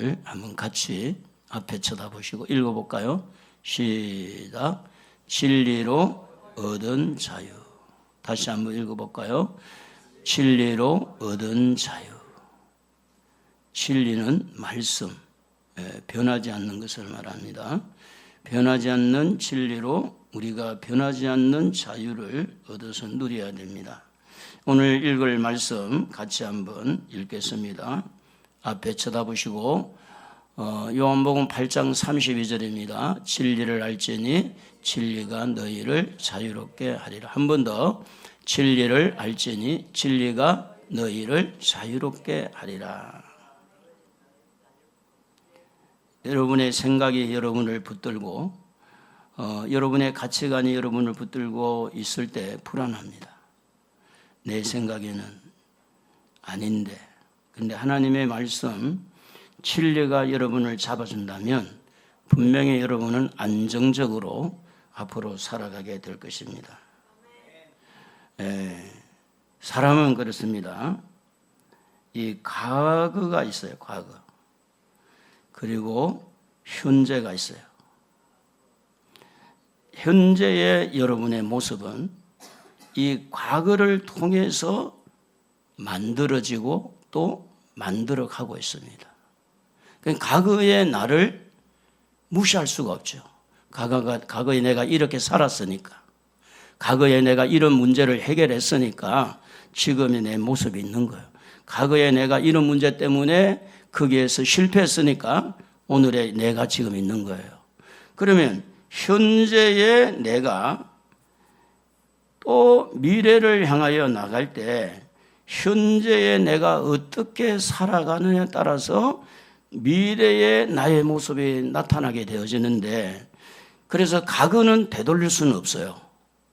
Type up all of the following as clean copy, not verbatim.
말씀을 한번 같이 앞에 쳐다보시고 읽어볼까요? 시작. 진리로 얻은 자유. 다시 한번 읽어볼까요? 진리로 얻은 자유. 진리는 말씀, 변하지 않는 것을 말합니다. 변하지 않는 진리로 우리가 변하지 않는 자유를 얻어서 누려야 됩니다. 오늘 읽을 말씀 같이 한번 읽겠습니다. 앞에 쳐다보시고 요한복음 8장 32절입니다. 진리를 알지니 진리가 너희를 자유롭게 하리라. 한 번 더. 진리를 알지니 진리가 너희를 자유롭게 하리라. 여러분의 생각이 여러분을 붙들고 여러분의 가치관이 여러분을 붙들고 있을 때 불안합니다. 내 생각에는 아닌데. 그런데 하나님의 말씀 진리가 여러분을 잡아준다면 분명히 여러분은 안정적으로 앞으로 살아가게 될 것입니다. 사람은 그렇습니다. 이 과거가 있어요. 과거. 그리고 현재가 있어요. 현재의 여러분의 모습은 이 과거를 통해서 만들어지고 또 만들어가고 있습니다. 그러니까 과거의 나를 무시할 수가 없죠. 과거에 내가 이렇게 살았으니까, 과거에 내가 이런 문제를 해결했으니까 지금의 내 모습이 있는 거예요. 과거에 내가 이런 문제 때문에 거기에서 실패했으니까 오늘의 내가 지금 있는 거예요. 그러면 현재의 내가 또 미래를 향하여 나갈 때 현재의 내가 어떻게 살아가느냐에 따라서 미래의 나의 모습이 나타나게 되어지는데, 그래서 과거는 되돌릴 수는 없어요.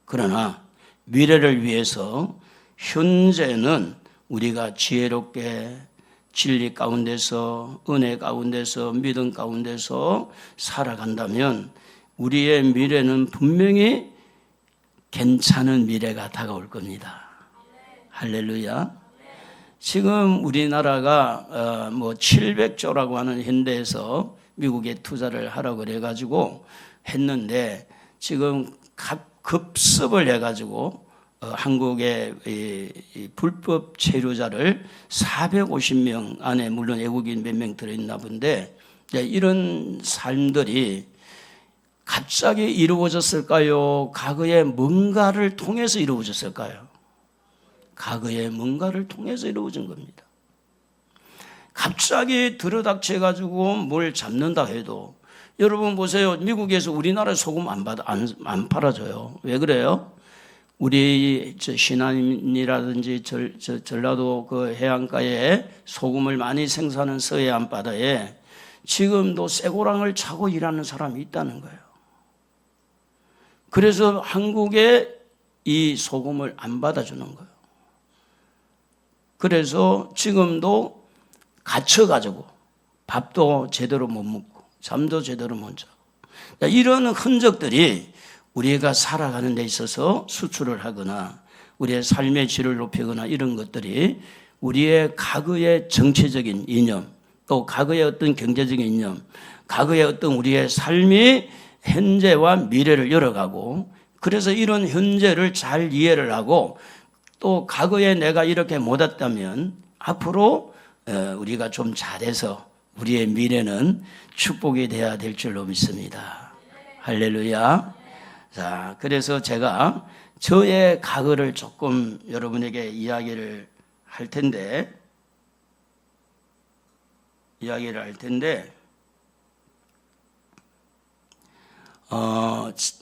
그러나 미래를 위해서 현재는 우리가 지혜롭게 진리 가운데서, 은혜 가운데서, 믿음 가운데서 살아간다면 우리의 미래는 분명히 괜찮은 미래가 다가올 겁니다. 할렐루야. 지금 우리나라가 700조라고 하는 현대에서 미국에 투자를 하라고 그래가지고 했는데, 지금 급습을 해가지고 한국의 불법 체류자를 450명 안에, 물론 외국인 몇 명 들어있나 본데, 이런 삶들이 갑자기 이루어졌을까요? 과거에 뭔가를 통해서 이루어졌을까요? 과거에 뭔가를 통해서 이루어진 겁니다. 갑자기 들어닥쳐가지고 뭘 잡는다 해도, 여러분 보세요. 미국에서 우리나라 소금 안 팔아줘요. 왜 그래요? 우리 신안이라든지 전라도 그 해안가에 소금을 많이 생산하는 서해안 바다에 지금도 쇠고랑을 차고 일하는 사람이 있다는 거예요. 그래서 한국에 이 소금을 안 받아주는 거예요. 그래서 지금도 갇혀가지고 밥도 제대로 못 먹고 잠도 제대로 못 자고, 이런 흔적들이 우리가 살아가는 데 있어서 수출을 하거나 우리의 삶의 질을 높이거나 이런 것들이 우리의 과거의 정치적인 이념, 또 과거의 어떤 경제적인 이념, 과거의 어떤 우리의 삶이 현재와 미래를 열어가고, 그래서 이런 현재를 잘 이해를 하고 또 과거에 내가 이렇게 못했다면 앞으로 우리가 좀 잘해서 우리의 미래는 축복이 되어야 될 줄로 믿습니다. 할렐루야. 자, 그래서 제가 저의 과거를 조금 여러분에게 이야기를 할 텐데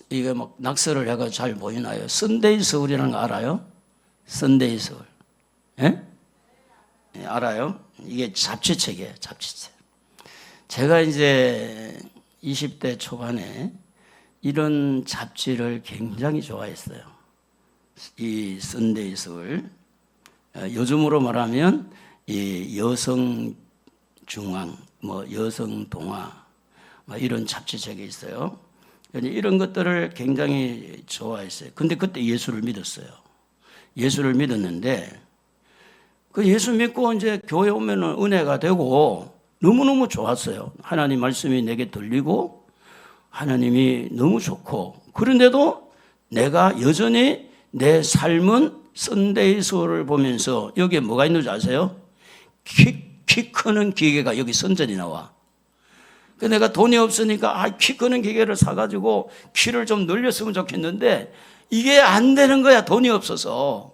이게 막 낙서를 해가 잘 보이나요? 선데이 서울이라는 거 알아요? 선데이 서울. 예? 네, 알아요? 이게 잡지책이에요, 잡지책. 제가 이제 20대 초반에 이런 잡지를 굉장히 좋아했어요. 이 선데이 서울. 요즘으로 말하면 이 여성 중앙, 여성 동화, 이런 잡지책이 있어요. 이런 것들을 굉장히 좋아했어요. 근데 그때 예수를 믿었어요. 예수를 믿었는데, 그 예수 믿고 이제 교회 오면은 은혜가 되고 너무너무 좋았어요. 하나님 말씀이 내게 들리고 하나님이 너무 좋고, 그런데도 내가 여전히 내 삶은 썬데이 서울을 보면서 여기에 뭐가 있는지 아세요? 키 크는 기계가 여기 선전이 나와. 내가 돈이 없으니까 키 크는 기계를 사가지고 키를 좀 늘렸으면 좋겠는데 이게 안 되는 거야, 돈이 없어서.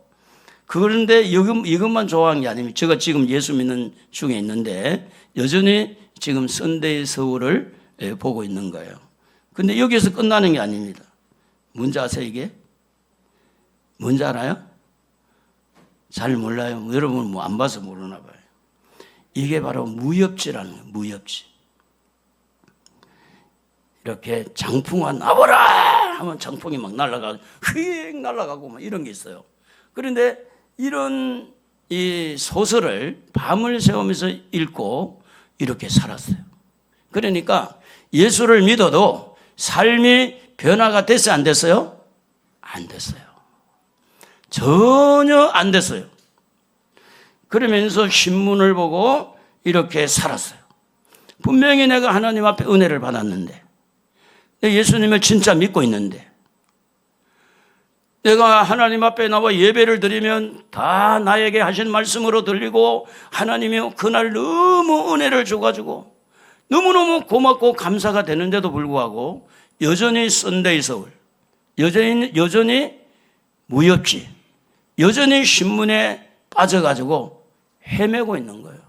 그런데 이것만 좋아한 게 아닙니다. 제가 지금 예수 믿는 중에 있는데 여전히 지금 썬데이 서울을 보고 있는 거예요. 근데 여기서 끝나는 게 아닙니다. 뭔지 아세요, 이게? 뭔지 알아요? 잘 몰라요. 여러분 뭐 안 봐서 모르나 봐요. 이게 바로 무협지라는 거예요. 무협지. 이렇게 장풍아 나와라 하면 장풍이 막 날아가고 휙 날아가고 막 이런 게 있어요. 그런데 이런 이 소설을 밤을 새우면서 읽고 이렇게 살았어요. 그러니까 예수를 믿어도 삶이 변화가 됐어요, 안 됐어요? 안 됐어요. 전혀 안 됐어요. 그러면서 신문을 보고 이렇게 살았어요. 분명히 내가 하나님 앞에 은혜를 받았는데, 예수님을 진짜 믿고 있는데, 내가 하나님 앞에 나와 예배를 드리면 다 나에게 하신 말씀으로 들리고 하나님이 그날 너무 은혜를 줘가지고 너무너무 고맙고 감사가 되는데도 불구하고 여전히 썬데이 서울, 여전히 무협지, 여전히 신문에 빠져가지고 헤매고 있는 거예요.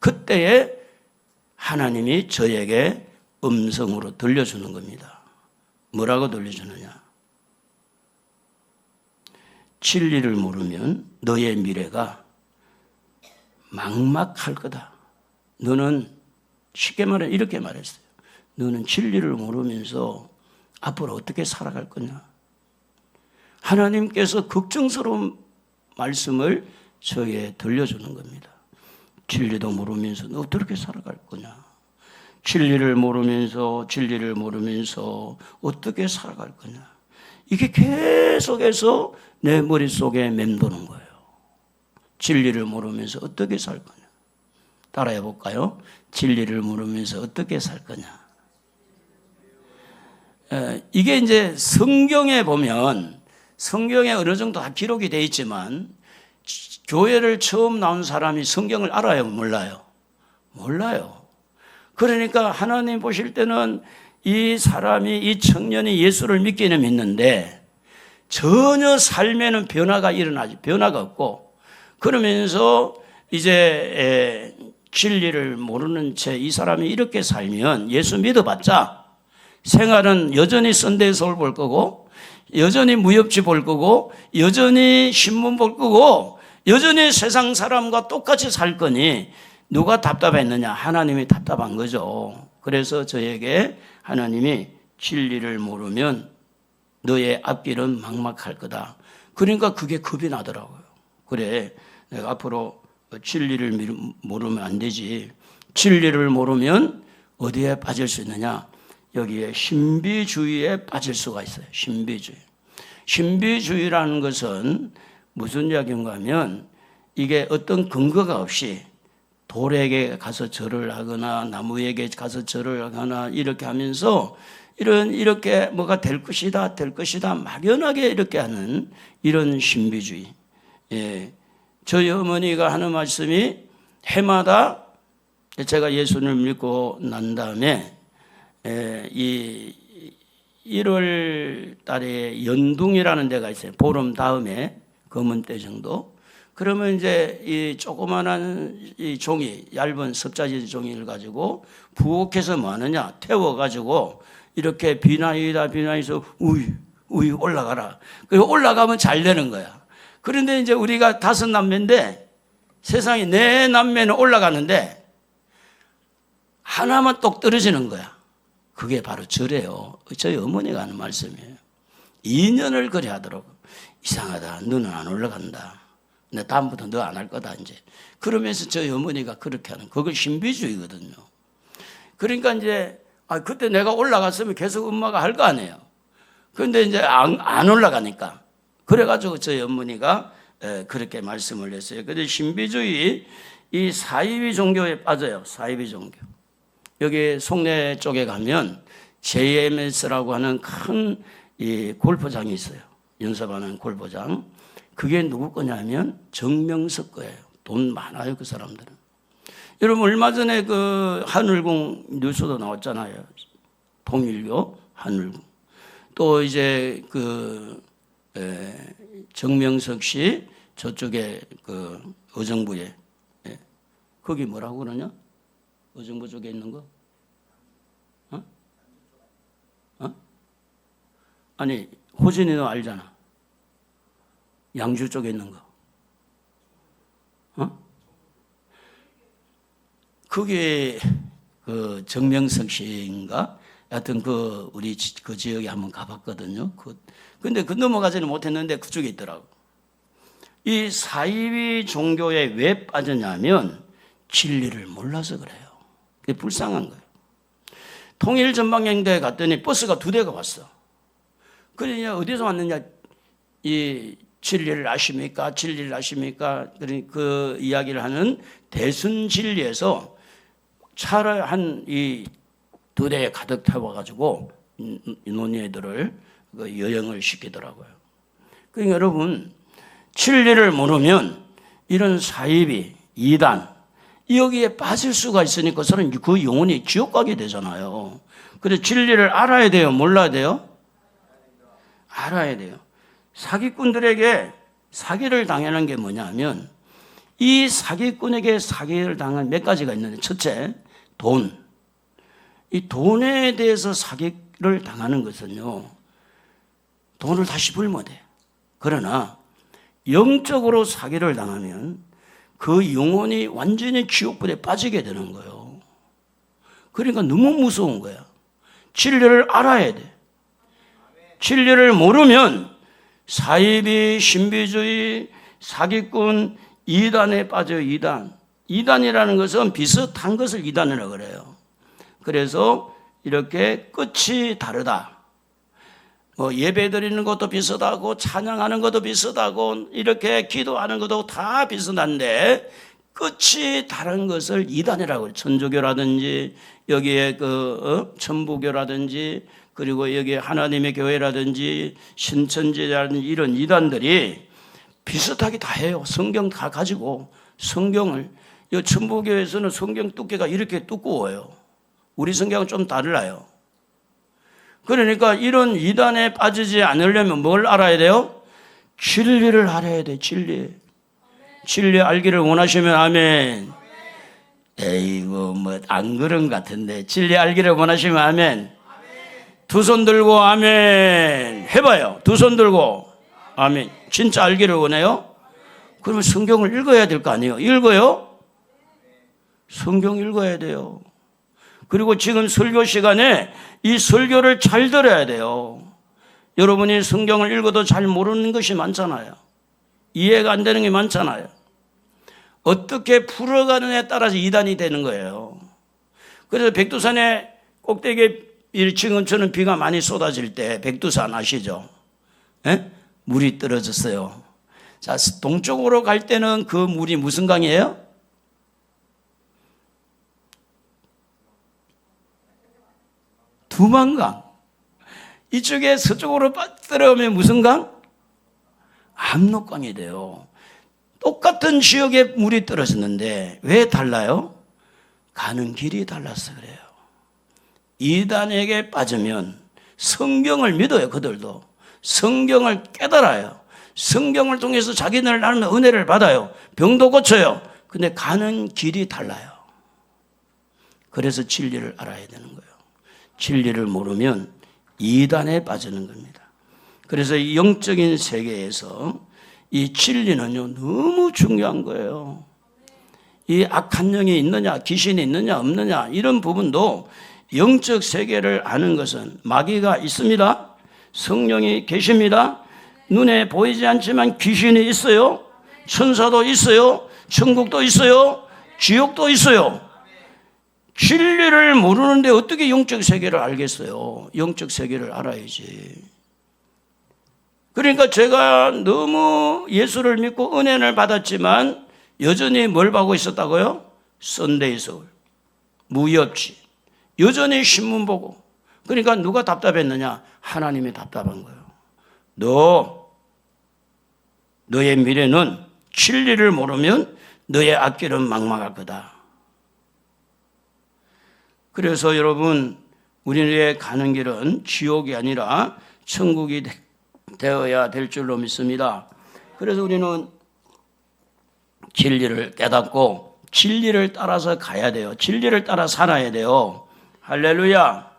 그때에 하나님이 저에게 음성으로 들려주는 겁니다. 뭐라고 들려주느냐? 진리를 모르면 너의 미래가 막막할 거다. 너는, 쉽게 말해 이렇게 말했어요. 너는 진리를 모르면서 앞으로 어떻게 살아갈 거냐? 하나님께서 걱정스러운 말씀을 저에게 들려주는 겁니다. 진리도 모르면서 너 어떻게 살아갈 거냐? 진리를 모르면서 어떻게 살아갈 거냐? 이게 계속해서 내 머릿속에 맴도는 거예요. 진리를 모르면서 어떻게 살 거냐? 따라해 볼까요? 진리를 모르면서 어떻게 살 거냐? 이게 이제 성경에 보면, 성경에 어느 정도 다 기록이 되어 있지만 교회를 처음 나온 사람이 성경을 알아요, 몰라요? 몰라요. 그러니까 하나님 보실 때는 이 사람이, 이 청년이 예수를 믿기는 믿는데 전혀 삶에는 변화가 일어나지, 변화가 없고, 그러면서 이제 진리를 모르는 채 이 사람이 이렇게 살면 예수 믿어봤자 생활은 여전히 썬데이 서울 볼 거고, 여전히 무협지 볼 거고, 여전히 신문 볼 거고, 여전히 세상 사람과 똑같이 살 거니 누가 답답했느냐? 하나님이 답답한 거죠. 그래서 저에게 하나님이 진리를 모르면 너의 앞길은 막막할 거다. 그러니까 그게 겁이 나더라고요. 그래, 내가 앞으로 진리를 모르면 안 되지. 진리를 모르면 어디에 빠질 수 있느냐? 여기에 신비주의에 빠질 수가 있어요. 신비주의. 신비주의라는 것은 무슨 이야기인가 하면 이게 어떤 근거가 없이 돌에게 가서 절을 하거나 나무에게 가서 절을 하거나 이렇게 하면서 이렇게 뭐가 될 것이다 막연하게 이렇게 하는 이런 신비주의. 예. 저희 어머니가 하는 말씀이 해마다, 제가 예수를 믿고 난 다음에 이 1월 달에 연둥이라는 데가 있어요. 보름 다음에 검은 때 정도. 그러면 이제 이 조그만한 이 종이, 얇은 섭자지 종이를 가지고 부엌에서 뭐 하느냐? 태워가지고 이렇게 비나이서 우이 올라가라. 그리고 올라가면 잘 되는 거야. 그런데 이제 우리가 5 남매인데 세상에 4 남매는 올라가는데 하나만 똑 떨어지는 거야. 그게 바로 절이에요. 저희 어머니가 하는 말씀이에요. 2년을 그래 하더라고. 이상하다. 너는 안 올라간다. 내 다음부터 너 안 할 거다 이제. 그러면서 저희 어머니가 그렇게 하는, 그걸 신비주의거든요. 그러니까 이제 그때 내가 올라갔으면 계속 엄마가 할 거 아니에요. 그런데 이제 안 올라가니까, 그래가지고 저희 어머니가 그렇게 말씀을 했어요. 근데 신비주의, 이 사이비 종교에 빠져요. 사이비 종교. 여기 송내 쪽에 가면 JMS라고 하는 큰 이 골프장이 있어요. 연습하는 골프장. 그게 누구 거냐면 정명석 거예요. 돈 많아요, 그 사람들은. 여러분 얼마 전에 그 하늘궁 뉴스도 나왔잖아요. 통일교 하늘궁. 또 이제 그 정명석 씨 저쪽에 그 의정부에 거기 뭐라고 그러냐? 의정부 쪽에 있는 거? 아니 호진이 너 알잖아. 양주 쪽에 있는 거. 그게 그 정명석 씨인가? 하여튼 그 우리 그 지역에 한번 가봤거든요. 근데 그 넘어가지는 못했는데 그쪽에 있더라고. 이 사이비 종교에 왜 빠졌냐면 진리를 몰라서 그래요. 그게 불쌍한 거예요. 통일전방행대에 갔더니 버스가 2대가 왔어. 그러냐 어디서 왔느냐? 이 진리를 아십니까? 진리를 아십니까? 그 이야기를 하는 대순진리에서 차를 한 이 2대에 가득 태워가지고 논의들을 여행을 시키더라고요. 그러니까 여러분 진리를 모르면 이런 사이비, 이단 여기에 빠질 수가 있으니까 저는 그 영혼이 지옥 가게 되잖아요. 그래서 진리를 알아야 돼요? 몰라야 돼요? 알아야 돼요. 사기꾼들에게 사기를 당하는 게 뭐냐면 이 사기꾼에게 사기를 당한 몇 가지가 있는데 첫째, 돈. 이 돈에 대해서 사기를 당하는 것은요. 돈을 다시 벌면 돼. 그러나 영적으로 사기를 당하면 그 영혼이 완전히 지옥불에 빠지게 되는 거예요. 그러니까 너무 무서운 거야. 진리를 알아야 돼. 진리를 모르면 사이비, 신비주의, 사기꾼, 이단에 빠져요. 이단이라는 것은 비슷한 것을 이단이라고 그래요. 그래서 이렇게 끝이 다르다. 예배 드리는 것도 비슷하고 찬양하는 것도 비슷하고 이렇게 기도하는 것도 다 비슷한데 끝이 다른 것을 이단이라고 해요. 천주교라든지 여기에 천부교라든지 그리고 여기에 하나님의 교회라든지 신천지라든지 이런 이단들이 비슷하게 다 해요. 성경 다 가지고 성경을 이 천부교에서는 성경 두께가 이렇게 두꺼워요. 우리 성경은 좀 달라요. 그러니까 이런 이단에 빠지지 않으려면 뭘 알아야 돼요? 진리를 알아야 돼. 진리 알기를 원하시면 아멘. 에이고 뭐 안 그런 것 같은데 진리 알기를 원하시면 아멘. 2손 들고 아멘 해봐요. 2손 들고 아멘. 진짜 알기를 원해요? 그러면 성경을 읽어야 될 거 아니에요? 읽어요? 성경 읽어야 돼요. 그리고 지금 설교 시간에 이 설교를 잘 들어야 돼요. 여러분이 성경을 읽어도 잘 모르는 것이 많잖아요. 이해가 안 되는 게 많잖아요. 어떻게 풀어가느냐에 따라서 이단이 되는 거예요. 그래서 백두산의 꼭대기에 지금처럼 비가 많이 쏟아질 때 백두산 아시죠? 에? 물이 떨어졌어요. 자, 동쪽으로 갈 때는 그 물이 무슨 강이에요? 두만강. 이쪽에 서쪽으로 들어가면 무슨 강? 압록강이 돼요. 똑같은 지역에 물이 떨어졌는데 왜 달라요? 가는 길이 달라서 그래요. 이단에게 빠지면 성경을 믿어요. 그들도 성경을 깨달아요. 성경을 통해서 자기들 나는 은혜를 받아요. 병도 고쳐요. 근데 가는 길이 달라요. 그래서 진리를 알아야 되는 거예요. 진리를 모르면 이단에 빠지는 겁니다. 그래서 이 영적인 세계에서 이 진리는요 너무 중요한 거예요. 이 악한 영이 있느냐 귀신이 있느냐 없느냐 이런 부분도 영적 세계를 아는 것은 마귀가 있습니다. 성령이 계십니다. 눈에 보이지 않지만 귀신이 있어요. 천사도 있어요. 천국도 있어요. 지옥도 있어요. 진리를 모르는데 어떻게 영적 세계를 알겠어요? 영적 세계를 알아야지. 그러니까 제가 너무 예수를 믿고 은혜를 받았지만 여전히 뭘 보고 있었다고요? 썬데이 서울, 무협지, 여전히 신문 보고. 그러니까 누가 답답했느냐? 하나님이 답답한 거예요. 너의 미래는 진리를 모르면 너의 앞길은 막막할 거다. 그래서 여러분, 우리의 가는 길은 지옥이 아니라 천국이 되어야 될 줄로 믿습니다. 그래서 우리는 진리를 깨닫고 진리를 따라서 가야 돼요. 진리를 따라 살아야 돼요. 할렐루야.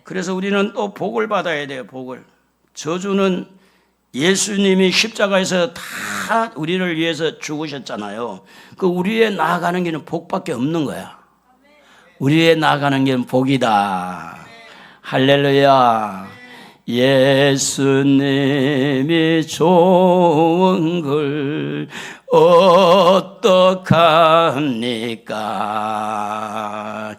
그래서 우리는 또 복을 받아야 돼요. 복을. 저주는 예수님이 십자가에서 다 우리를 위해서 죽으셨잖아요. 그 우리의 나아가는 길은 복밖에 없는 거야. 우리의 나아가는 길은 복이다. 할렐루야. 예수님이 좋은 걸 어떡합니까?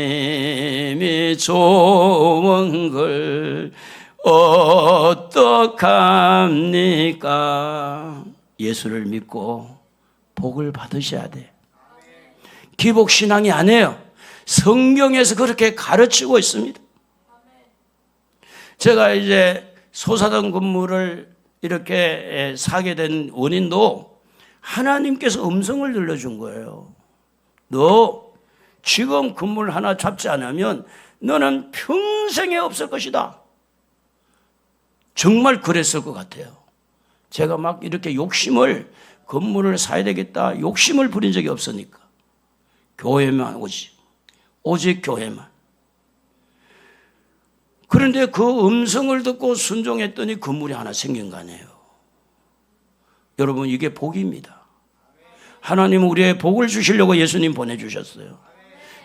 예수님이 좋은 걸 어떡합니까? 예수를 믿고 복을 받으셔야 돼. 기복신앙이 아니에요. 성경에서 그렇게 가르치고 있습니다. 제가 이제 소사동 건물을 이렇게 사게 된 원인도 하나님께서 음성을 들려준 거예요. 너 지금 건물 하나 잡지 않으면 너는 평생에 없을 것이다. 정말 그랬을 것 같아요. 제가 막 이렇게 건물을 사야 되겠다 욕심을 부린 적이 없으니까. 교회만 오직 교회만. 그런데 그 음성을 듣고 순종했더니 건물이 하나 생긴 거 아니에요. 여러분, 이게 복입니다. 하나님은 우리의 복을 주시려고 예수님 보내주셨어요.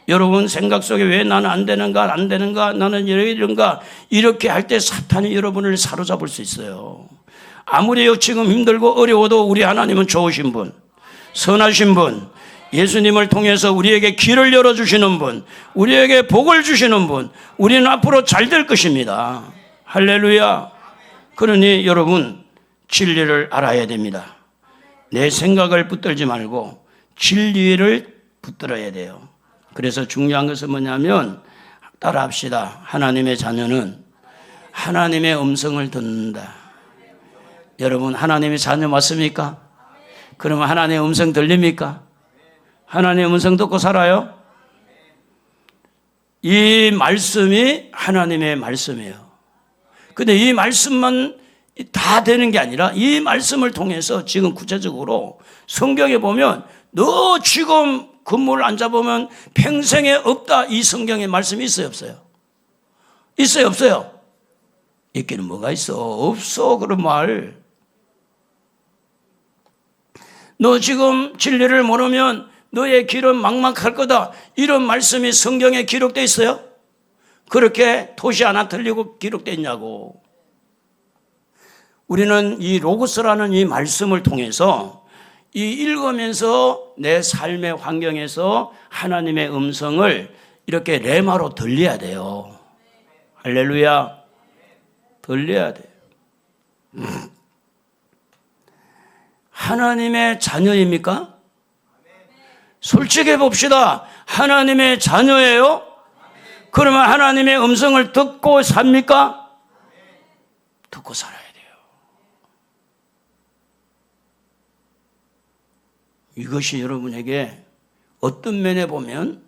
여러분 생각 속에 왜 나는 안 되는가 나는 이런가 이렇게 할 때 사탄이 여러분을 사로잡을 수 있어요. 아무리 지금 힘들고 어려워도 우리 하나님은 좋으신 분, 선하신 분, 예수님을 통해서 우리에게 길을 열어주시는 분, 우리에게 복을 주시는 분, 우리는 앞으로 잘 될 것입니다. 할렐루야. 그러니 여러분 진리를 알아야 됩니다. 내 생각을 붙들지 말고 진리를 붙들어야 돼요. 그래서 중요한 것은 뭐냐면 따라합시다. 하나님의 자녀는 하나님의 음성을 듣는다. 여러분 하나님의 자녀 맞습니까? 그러면 하나님의 음성 들립니까? 하나님의 음성 듣고 살아요? 이 말씀이 하나님의 말씀이에요. 근데 이 말씀만 다 되는 게 아니라 이 말씀을 통해서 지금 구체적으로 성경에 보면 너 지금 건물 안 잡으면 평생에 없다. 이 성경에 말씀이 있어요, 없어요? 있어요, 없어요? 있기는 뭐가 있어? 없어, 그런 말. 너 지금 진리를 모르면 너의 길은 막막할 거다. 이런 말씀이 성경에 기록되어 있어요? 그렇게 토시 하나 틀리고 기록되어 있냐고. 우리는 이 로고스라는 이 말씀을 통해서 이 읽으면서 내 삶의 환경에서 하나님의 음성을 이렇게 레마로 들려야 돼요. 할렐루야. 들려야 돼요. 하나님의 자녀입니까? 솔직히 봅시다. 하나님의 자녀예요? 그러면 하나님의 음성을 듣고 삽니까? 듣고 살아야 돼요. 이것이 여러분에게 어떤 면에 보면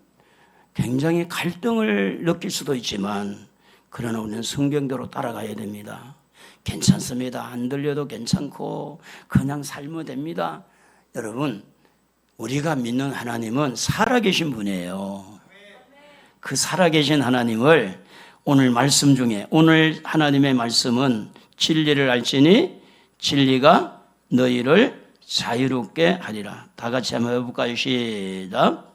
굉장히 갈등을 느낄 수도 있지만 그러나 우리는 성경대로 따라가야 됩니다. 괜찮습니다. 안 들려도 괜찮고 그냥 살면 됩니다. 여러분, 우리가 믿는 하나님은 살아계신 분이에요. 그 살아계신 하나님을 오늘 말씀 중에 오늘 하나님의 말씀은 진리를 알지니 진리가 너희를 자유롭게 하리라. 다 같이 한번 해볼까요? 시작.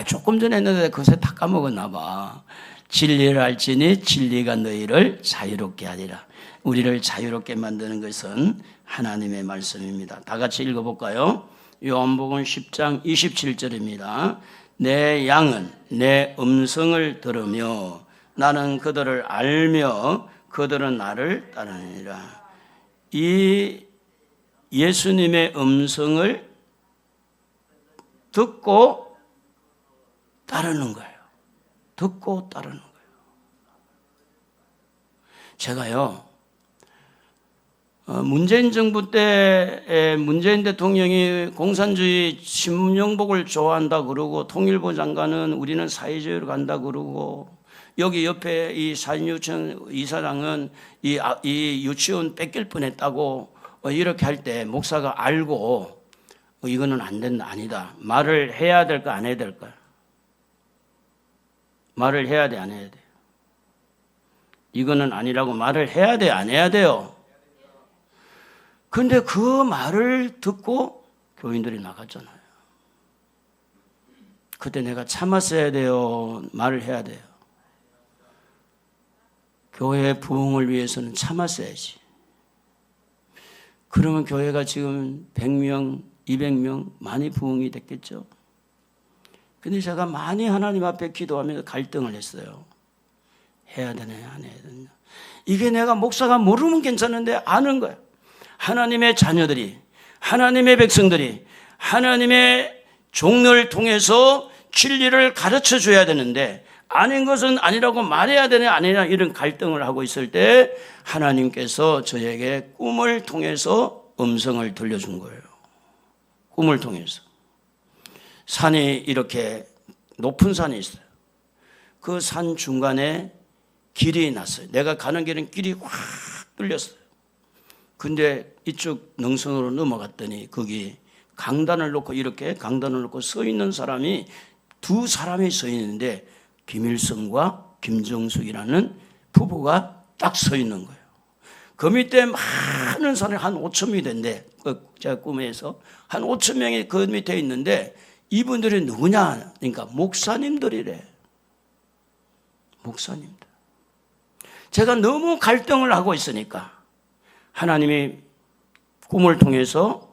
조금 전에 했는데 그것에 다 까먹었나 봐. 진리를 알지니 진리가 너희를 자유롭게 하리라. 우리를 자유롭게 만드는 것은 하나님의 말씀입니다. 다 같이 읽어볼까요? 요한복음 10장 27절입니다. 내 양은 내 음성을 들으며 나는 그들을 알며 그들은 나를 따르니라. 이 예수님의 음성을 듣고 따르는 거예요. 듣고 따르는 거예요. 제가요, 문재인 정부 때 문재인 대통령이 공산주의 친문정복을 좋아한다 그러고, 통일부 장관은 우리는 사회주의로 간다 그러고, 여기 옆에 이 사인유치원 이사장은 이 유치원 뺏길 뻔했다고 이렇게 할 때 목사가 알고 이거는 안 된다, 아니다. 말을 해야 될까 안 해야 될까? 말을 해야 돼, 안 해야 돼? 이거는 아니라고 말을 해야 돼, 안 해야 돼요? 근데 그 말을 듣고 교인들이 나갔잖아요. 그때 내가 참았어야 돼요, 말을 해야 돼요? 교회 부흥을 위해서는 참았어야지. 그러면 교회가 지금 100명, 200명 많이 부흥이 됐겠죠. 근데 제가 많이 하나님 앞에 기도하면서 갈등을 했어요. 해야 되냐 안 해야 되냐. 이게 내가 목사가 모르면 괜찮은데 아는 거야. 하나님의 자녀들이, 하나님의 백성들이 하나님의 종을 통해서 진리를 가르쳐 줘야 되는데 아닌 것은 아니라고 말해야 되냐 아니냐, 이런 갈등을 하고 있을 때 하나님께서 저에게 꿈을 통해서 음성을 들려준 거예요. 꿈을 통해서. 산이 이렇게 높은 산이 있어요. 그 산 중간에 길이 났어요. 내가 가는 길은 길이 확 뚫렸어요. 근데 이쪽 능선으로 넘어갔더니 거기 강단을 놓고, 이렇게 강단을 놓고 서 있는 사람이 두 사람이 서 있는데 김일성과 김정숙이라는 부부가 딱 서 있는 거예요. 그 밑에 많은 사람이 한 5천 명이 된대. 제가 꿈에서 한 5천 명이 그 밑에 있는데 이분들이 누구냐? 그러니까 목사님들이래. 목사님들. 제가 너무 갈등을 하고 있으니까 하나님이 꿈을 통해서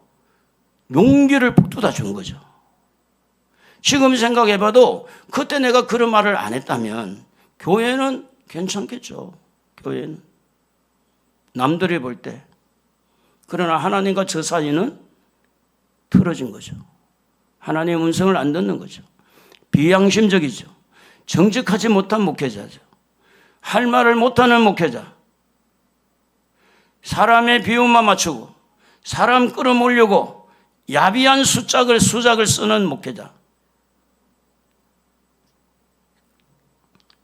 용기를 북돋아 준 거죠. 지금 생각해봐도 그때 내가 그런 말을 안 했다면 교회는 괜찮겠죠. 교회는 남들이 볼 때. 그러나 하나님과 저 사이는 틀어진 거죠. 하나님의 음성을 안 듣는 거죠. 비양심적이죠. 정직하지 못한 목회자죠. 할 말을 못하는 목회자. 사람의 비움만 맞추고 사람 끌어모으려고 야비한 수작을 쓰는 목회자.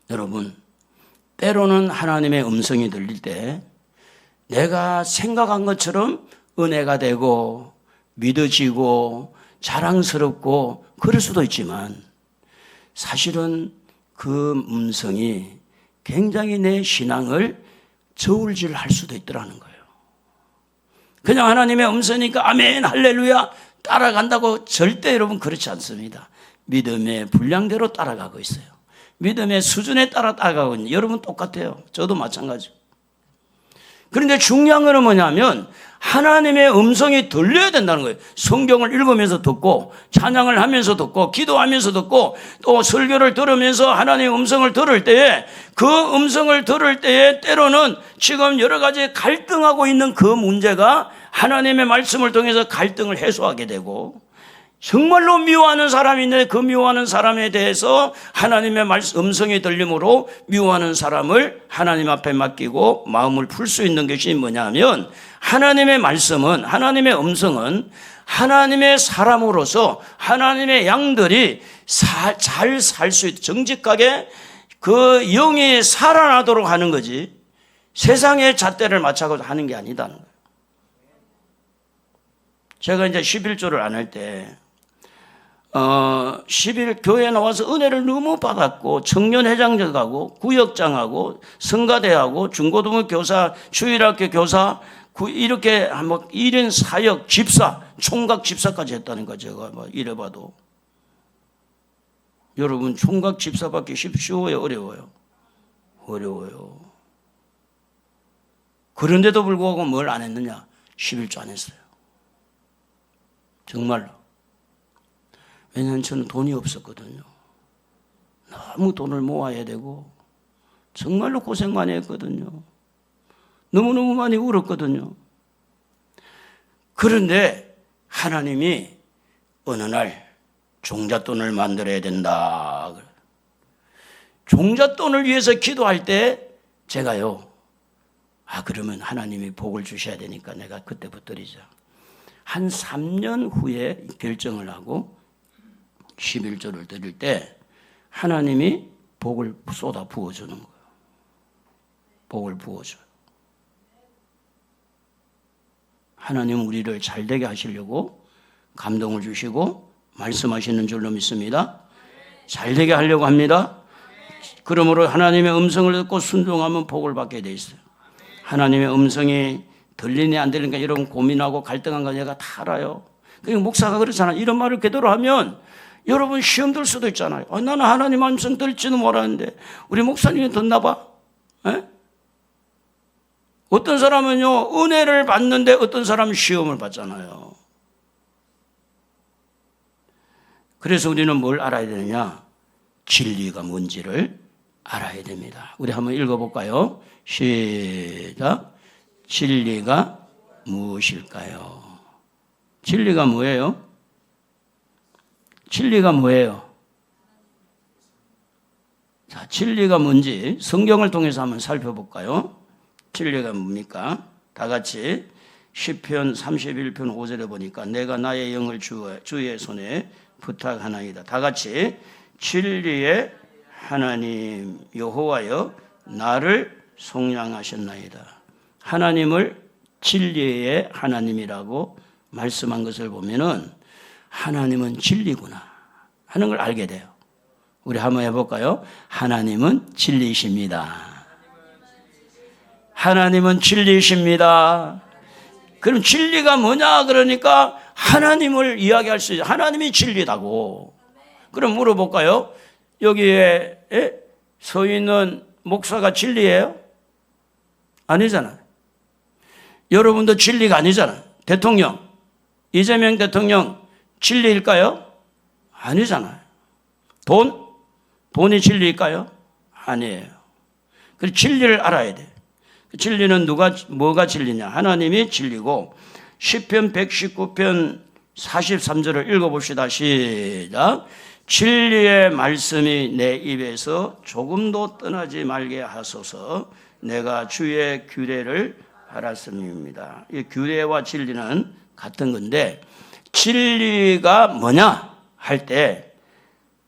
여러분, 때로는 하나님의 음성이 들릴 때 내가 생각한 것처럼 은혜가 되고 믿어지고 자랑스럽고 그럴 수도 있지만 사실은 그 음성이 굉장히 내 신앙을 저울질할 수도 있더라는 거예요. 그냥 하나님의 음성이니까 아멘 할렐루야 따라간다고 절대 여러분 그렇지 않습니다. 믿음의 분량대로 따라가고 있어요. 믿음의 수준에 따라 따라가고 있는, 여러분 똑같아요. 저도 마찬가지고. 그런데 중요한 건 뭐냐면 하나님의 음성이 들려야 된다는 거예요. 성경을 읽으면서 듣고 찬양을 하면서 듣고 기도하면서 듣고 또 설교를 들으면서 하나님의 음성을 들을 때에, 그 음성을 들을 때에 때로는 지금 여러 가지 갈등하고 있는 그 문제가 하나님의 말씀을 통해서 갈등을 해소하게 되고, 정말로 미워하는 사람이 있는데 그 미워하는 사람에 대해서 하나님의 음성이 들림으로 미워하는 사람을 하나님 앞에 맡기고 마음을 풀 수 있는 것이 뭐냐면, 하나님의 말씀은, 하나님의 음성은 하나님의 사람으로서 하나님의 양들이 잘 살 수 있도록 정직하게 그 영이 살아나도록 하는 거지, 세상의 잣대를 맞춰서 하는 게 아니다는 거예요. 제가 이제 11조를 안 할 때 10일 교회에 나와서 은혜를 너무 받았고, 청년회장직하고 구역장하고 성가대하고 중고등부 교사, 주일학교 교사, 이렇게 뭐 1인 사역, 집사, 총각 집사까지 했다는 거. 제가 뭐 이래봐도 여러분, 총각 집사 받기 쉬워요, 어려워요? 어려워요. 그런데도 불구하고 뭘 안 했느냐? 11조 안 했어요. 정말로. 왜냐하면 저는 돈이 없었거든요. 너무 돈을 모아야 되고 정말로 고생 많이 했거든요. 너무너무 많이 울었거든요. 그런데 하나님이 어느 날 종잣돈을 만들어야 된다. 종잣돈을 위해서 기도할 때 제가요, 그러면 하나님이 복을 주셔야 되니까 내가 그때부터 드리자. 한 3년 후에 결정을 하고 11조를 드릴 때 하나님이 복을 쏟아 부어주는 거예요. 복을 부어줘요. 하나님 우리를 잘되게 하시려고 감동을 주시고 말씀하시는 줄로 믿습니다. 잘되게 하려고 합니다. 그러므로 하나님의 음성을 듣고 순종하면 복을 받게 돼 있어요. 하나님의 음성이 들리니 안 들리니까 여러분 고민하고 갈등한 거 내가 다 알아요. 그러니까 목사가 그렇잖아요. 이런 말을 그대로 하면 여러분 시험 들 수도 있잖아요. 나는 하나님 음성 들지는 몰랐는데 우리 목사님이 듣나 봐. 에? 어떤 사람은요 은혜를 받는데 어떤 사람은 시험을 받잖아요. 그래서 우리는 뭘 알아야 되느냐? 진리가 뭔지를 알아야 됩니다. 우리 한번 읽어볼까요? 시작. 진리가 무엇일까요? 진리가 뭐예요? 진리가 뭐예요? 자, 진리가 뭔지 성경을 통해서 한번 살펴볼까요? 진리가 뭡니까? 다 같이 시편 31편 5절에 보니까 내가 나의 영을 주의 손에 부탁하나이다. 다 같이 진리의 하나님 여호와여 나를 속량하셨나이다. 하나님을 진리의 하나님이라고 말씀한 것을 보면은 하나님은 진리구나 하는 걸 알게 돼요. 우리 한번 해볼까요? 하나님은 진리이십니다. 하나님은 진리이십니다. 그럼 진리가 뭐냐? 그러니까 하나님을 이야기할 수 있어요. 하나님이 진리다고. 그럼 물어볼까요? 여기에 서 있는 목사가 진리예요? 아니잖아요. 여러분도 진리가 아니잖아요. 대통령, 이재명 대통령 진리일까요? 아니잖아요. 돈이 진리일까요? 아니에요. 그래서 진리를 알아야 돼요. 진리는 뭐가 진리냐? 하나님이 진리고 시편 119편 43절을 읽어봅시다. 시작. 진리의 말씀이 내 입에서 조금도 떠나지 말게 하소서. 내가 주의 규례를 알았음입니다. 이 규례와 진리는 같은 건데 진리가 뭐냐 할 때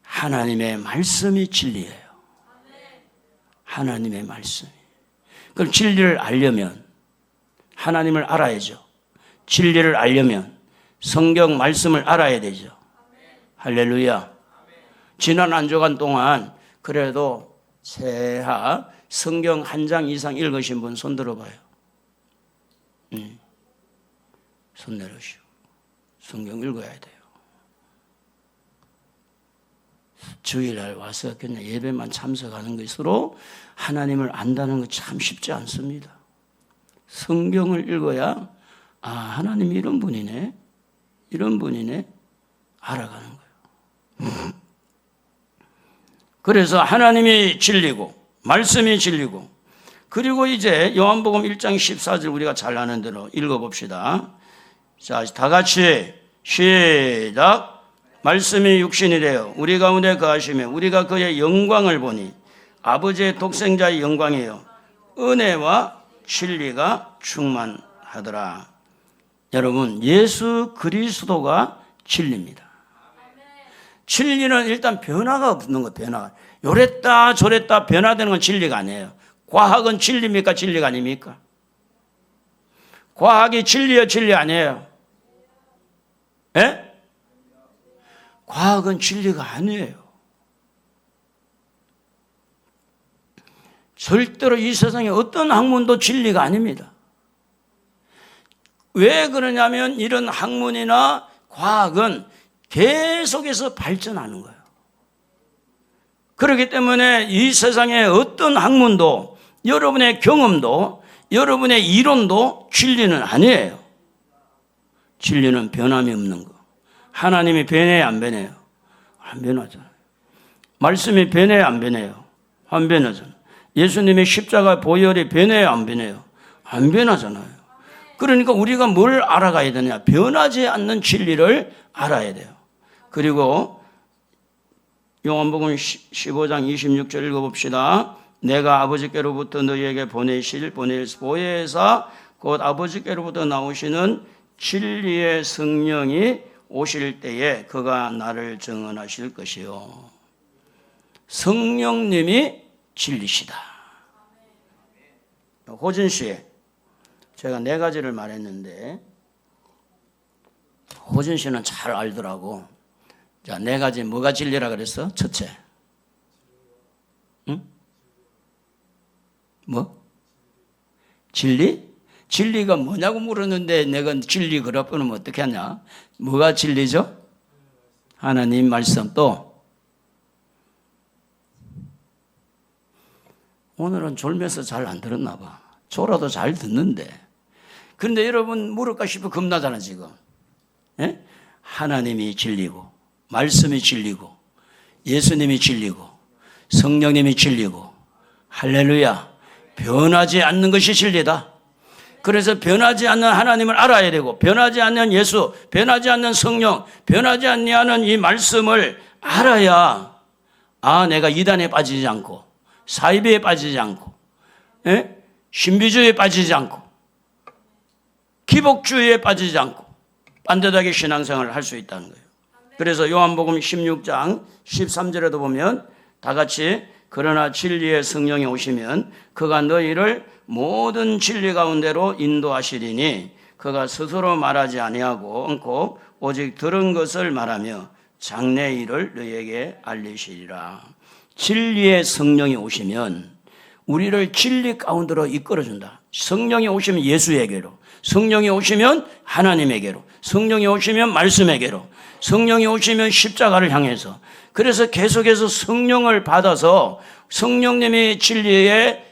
하나님의 말씀이 진리예요. 하나님의 말씀이. 그럼 진리를 알려면 하나님을 알아야죠. 진리를 알려면 성경 말씀을 알아야 되죠. 할렐루야. 지난 한 주간 동안 그래도 새하 성경 한 장 이상 읽으신 분 손 들어봐요. 손 내려오시오. 성경 읽어야 돼요. 주일날 와서 그냥 예배만 참석하는 것으로 하나님을 안다는 거 참 쉽지 않습니다. 성경을 읽어야 하나님이 이런 분이네, 이런 분이네 알아가는 거예요. 그래서 하나님이 진리고 말씀이 진리고 그리고 이제 요한복음 1장 14절 우리가 잘 아는 대로 읽어봅시다. 자, 다 같이 시작. 말씀이 육신이 되어 우리 가운데 거하시며 우리가 그의 영광을 보니 아버지의 독생자의 영광이요 은혜와 진리가 충만하더라. 여러분 예수 그리스도가 진리입니다. 진리는 일단 변화가 없는 거예요. 변화. 요랬다 저랬다 변화되는 건 진리가 아니에요. 과학은 진리입니까? 진리가 아닙니까? 과학이 진리요 진리 아니에요? 예? 과학은 진리가 아니에요. 절대로 이 세상에 어떤 학문도 진리가 아닙니다. 왜 그러냐면 이런 학문이나 과학은 계속해서 발전하는 거예요. 그렇기 때문에 이 세상에 어떤 학문도 여러분의 경험도 여러분의 이론도 진리는 아니에요. 진리는 변함이 없는 거. 하나님이 변해요 안 변해요? 안 변하잖아요. 말씀이 변해요 안 변해요? 안 변하잖아요. 예수님의 십자가 보혈이 변해요 안 변해요? 안 변하잖아요. 그러니까 우리가 뭘 알아가야 되냐? 변하지 않는 진리를 알아야 돼요. 그리고 요한복음 15장 26절 읽어봅시다. 내가 아버지께로부터 너희에게 보내실 보혜사 곧 아버지께로부터 나오시는 진리의 성령이 오실 때에 그가 나를 증언하실 것이요. 성령님이 진리시다. 호진 씨, 제가 네 가지를 말했는데 호진 씨는 잘 알더라고. 자, 네 가지 뭐가 진리라 그랬어? 첫째, 응? 뭐? 진리? 진리가 뭐냐고 물었는데 내가 진리 그러면 어떻게 하냐? 뭐가 진리죠? 하나님 말씀. 또 오늘은 졸면서 잘 안 들었나 봐. 졸아도 잘 듣는데. 그런데 여러분 물을까 싶어 겁나잖아 지금. 예? 하나님이 진리고 말씀이 진리고 예수님이 진리고 성령님이 진리고 할렐루야. 변하지 않는 것이 진리다. 그래서 변하지 않는 하나님을 알아야 되고 변하지 않는 예수, 변하지 않는 성령, 변하지 않는 이 말씀을 알아야 내가 이단에 빠지지 않고 사이비에 빠지지 않고 신비주의에 빠지지 않고 기복주의에 빠지지 않고 반듯하게 신앙생활을 할 수 있다는 거예요. 그래서 요한복음 16장 13절에도 보면 다 같이 그러나 진리의 성령이 오시면 그가 너희를 모든 진리 가운데로 인도하시리니 그가 스스로 말하지 아니하고 않고 오직 들은 것을 말하며 장래 일을 너희에게 알리시리라. 진리의 성령이 오시면 우리를 진리 가운데로 이끌어준다. 성령이 오시면 예수에게로, 성령이 오시면 하나님에게로, 성령이 오시면 말씀에게로, 성령이 오시면 십자가를 향해서. 그래서 계속해서 성령을 받아서 성령님이 진리에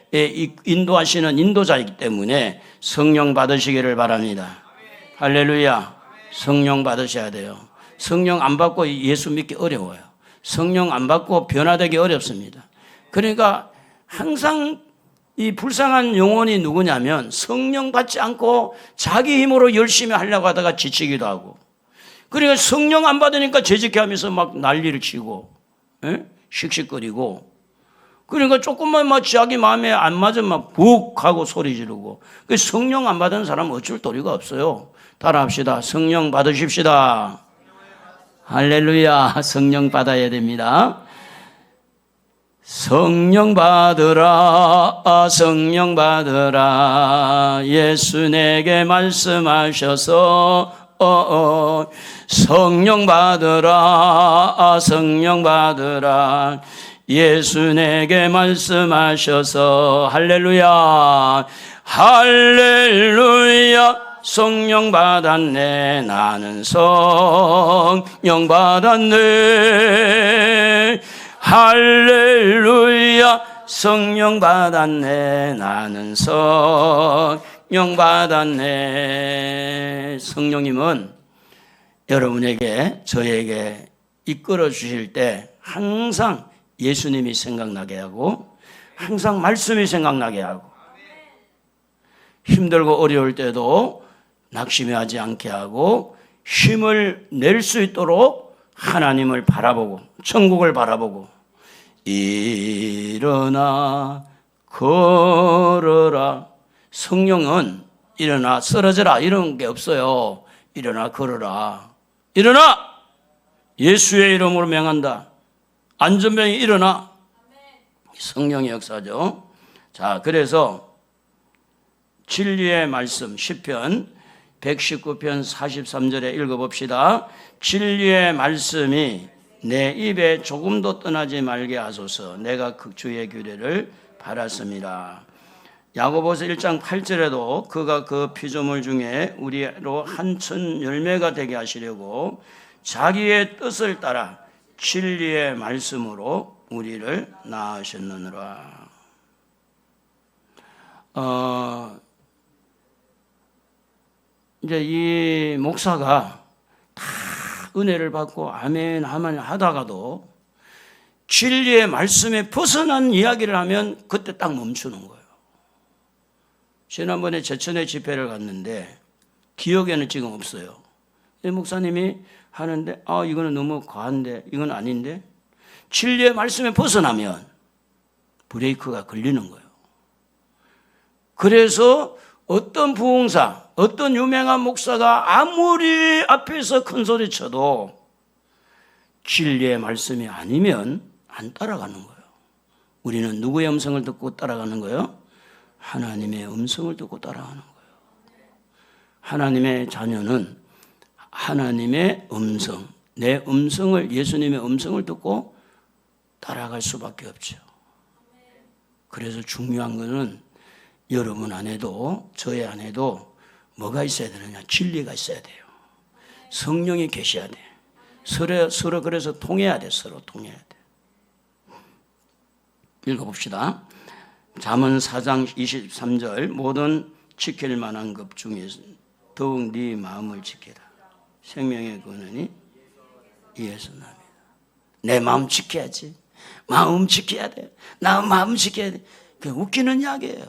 인도하시는 인도자이기 때문에 성령 받으시기를 바랍니다. 할렐루야. 성령 받으셔야 돼요. 성령 안 받고 예수 믿기 어려워요. 성령 안 받고 변화되기 어렵습니다. 그러니까 항상 이 불쌍한 영혼이 누구냐면 성령 받지 않고 자기 힘으로 열심히 하려고 하다가 지치기도 하고, 그러니까 성령 안 받으니까 죄짓게 하면서 막 난리를 치고 씩씩거리고, 그러니까 조금만 막 자기 마음에 안 맞으면 막 북 하고 소리 지르고. 성령 안 받은 사람은 어쩔 도리가 없어요. 따라합시다. 성령 받으십시다. 할렐루야. 성령 받아야 됩니다. 성령 받으라, 성령 받으라. 예수 내게 말씀하셔서 성령 받으라, 성령 받으라. 예수 내게 말씀하셔서 할렐루야, 할렐루야. 성령 받았네, 나는 성령 받았네. 할렐루야. 성령 받았네, 나는 성령 받았네. 성령님은 여러분에게 저에게 이끌어 주실 때 항상 예수님이 생각나게 하고 항상 말씀이 생각나게 하고 힘들고 어려울 때도 낙심하지 않게 하고 힘을 낼 수 있도록 하나님을 바라보고 천국을 바라보고 일어나 걸어라. 성령은 일어나 쓰러져라 이런 게 없어요. 일어나 걸어라. 일어나! 예수의 이름으로 명한다. 안전병이 일어나. 성령의 역사죠. 자, 그래서 진리의 말씀 시편 119편 43절에 읽어봅시다. 진리의 말씀이 내 입에 조금도 떠나지 말게 하소서. 내가 주의 규례를 바랐습니다. 야고보서 1장 8절에도 그가 그 피조물 중에 우리로 한천 열매가 되게 하시려고 자기의 뜻을 따라 진리의 말씀으로 우리를 낳으셨느니라. 이제 이 목사가 다 은혜를 받고 아멘 하면 하다가도 진리의 말씀에 벗어난 이야기를 하면 그때 딱 멈추는 거예요. 지난번에 제천에 집회를 갔는데 기억에는 지금 없어요. 목사님이 하는데 이거는 너무 과한데 이건 아닌데 진리의 말씀에 벗어나면 브레이크가 걸리는 거예요. 그래서 어떤 부흥사, 어떤 유명한 목사가 아무리 앞에서 큰 소리 쳐도 진리의 말씀이 아니면 안 따라가는 거예요. 우리는 누구의 음성을 듣고 따라가는 거예요? 하나님의 음성을 듣고 따라가는 거예요. 하나님의 자녀는 하나님의 음성, 내 음성을, 예수님의 음성을 듣고 따라갈 수밖에 없죠. 그래서 중요한 것은 여러분 안에도 저의 안에도 뭐가 있어야 되느냐? 진리가 있어야 돼요. 성령이 계셔야 돼. 서로 그래서 통해야 돼. 서로 통해야 돼. 읽어봅시다. 잠언 4장 23절 모든 지킬 만한 것 중에서 더욱 네 마음을 지켜라. 생명의 근원이 이에서 납니다. 내 마음 지켜야지. 마음 지켜야 돼. 나 마음 지켜야 돼. 그게 웃기는 이야기예요.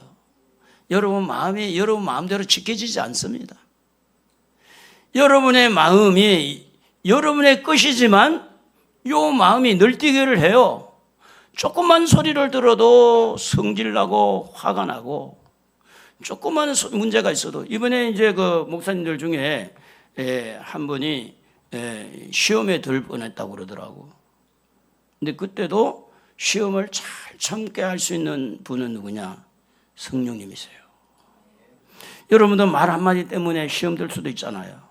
여러분 마음이 여러분 마음대로 지켜지지 않습니다. 여러분의 마음이 여러분의 것이지만 요 마음이 늘뛰기를 해요. 조그만 소리를 들어도 성질나고 화가 나고 조그만 문제가 있어도 이번에 이제 그 목사님들 중에 한 분이 시험에 들 뻔했다고 그러더라고. 근데 그때도 시험을 잘 참게 할 수 있는 분은 누구냐? 성령님이세요. 여러분도 말 한마디 때문에 시험 들 수도 있잖아요.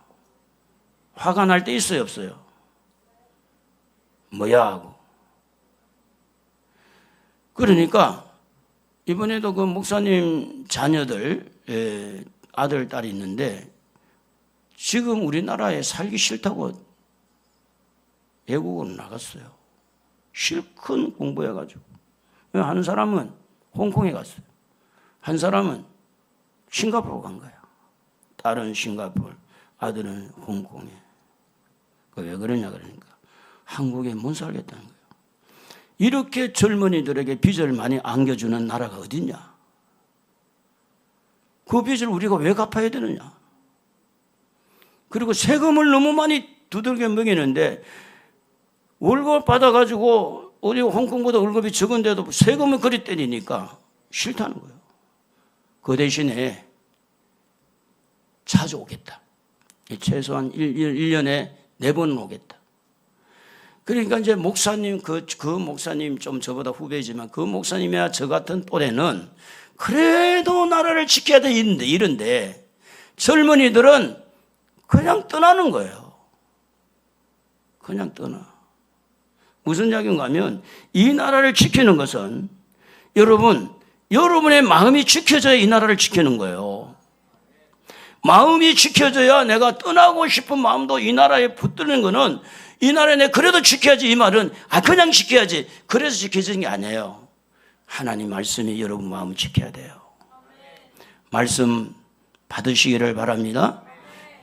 화가 날 때 있어요, 없어요? 뭐야 하고. 그러니까 이번에도 그 목사님 자녀들 아들, 딸이 있는데 지금 우리나라에 살기 싫다고 외국으로 나갔어요. 실컷 공부해가지고. 한 사람은 홍콩에 갔어요. 한 사람은 싱가포르 간 거야. 딸은 싱가포르, 아들은 홍콩에. 왜 그러냐 그러니까 한국에 못 살겠다는 거예요. 이렇게 젊은이들에게 빚을 많이 안겨주는 나라가 어딨냐? 그 빚을 우리가 왜 갚아야 되느냐? 그리고 세금을 너무 많이 두들겨 먹이는데 월급 받아가지고 우리 홍콩보다 월급이 적은데도 세금을 그리 때리니까 싫다는 거예요. 그 대신에 자주 오겠다. 최소한 1년에 4번은 오겠다. 그러니까 이제 목사님, 그 목사님 좀 저보다 후배지만 그 목사님이야 저 같은 또래는 그래도 나라를 지켜야 돼 이런데 젊은이들은 그냥 떠나는 거예요. 그냥 떠나. 무슨 이야기인가 하면 이 나라를 지키는 것은 여러분의 마음이 지켜져야 이 나라를 지키는 거예요. 마음이 지켜져야 내가 떠나고 싶은 마음도 이 나라에 붙드는 거는 이 나라에 내가 그래도 지켜야지 이 말은 그냥 지켜야지 그래서 지켜지는 게 아니에요. 하나님 말씀이 여러분 마음을 지켜야 돼요. 말씀 받으시기를 바랍니다.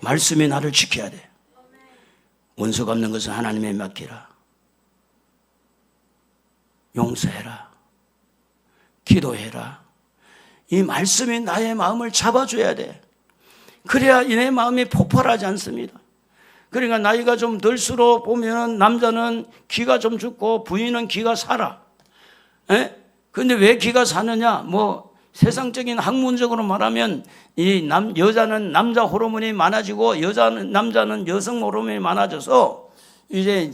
말씀이 나를 지켜야 돼. 원수 갚는 것은 하나님에 맡기라. 용서해라. 기도해라. 이 말씀이 나의 마음을 잡아줘야 돼. 그래야 내 마음이 폭발하지 않습니다. 그러니까 나이가 좀 들수록 보면 남자는 기가 좀 죽고 부인은 기가 살아. 그런데 왜 기가 사느냐? 세상적인 학문적으로 말하면 여자는 남자 호르몬이 많아지고 남자는 여성 호르몬이 많아져서 이제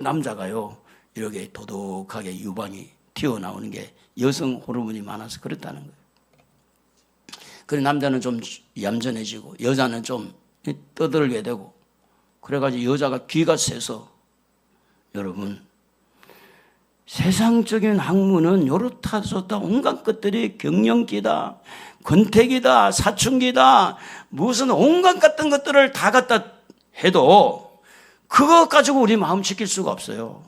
남자가요 이렇게 도덕하게 유방이 튀어나오는 게 여성 호르몬이 많아서 그렇다는 거예요. 그래서 남자는 좀 얌전해지고 여자는 좀 떠들게 되고 그래가지고 여자가 기가 세서 여러분 세상적인 학문은 요렇다 저렇다 온갖 것들이 경영기다 권태기다 사춘기다 무슨 온갖 같은 것들을 다 갖다 해도 그것 가지고 우리 마음 지킬 수가 없어요.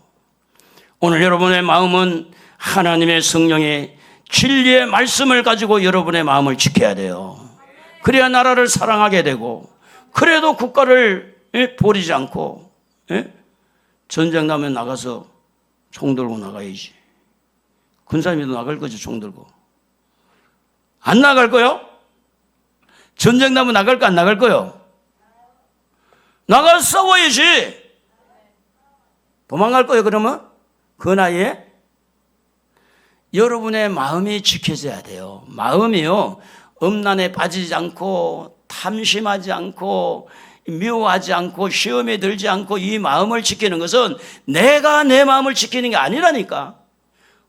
오늘 여러분의 마음은 하나님의 성령의 진리의 말씀을 가지고 여러분의 마음을 지켜야 돼요. 그래야 나라를 사랑하게 되고 그래도 국가를 버리지 않고 전쟁 나면 나가서 총 들고 나가야지. 군사님도 나갈 거죠. 총 들고. 안 나갈 거요? 전쟁 나면 나갈까 안 나갈 거요? 나가 싸워야지. 도망갈 거예요 그러면? 그 나이에? 여러분의 마음이 지켜져야 돼요. 마음이요, 음란에 빠지지 않고 탐심하지 않고 미워하지 않고 시험에 들지 않고 이 마음을 지키는 것은 내가 내 마음을 지키는 게 아니라니까.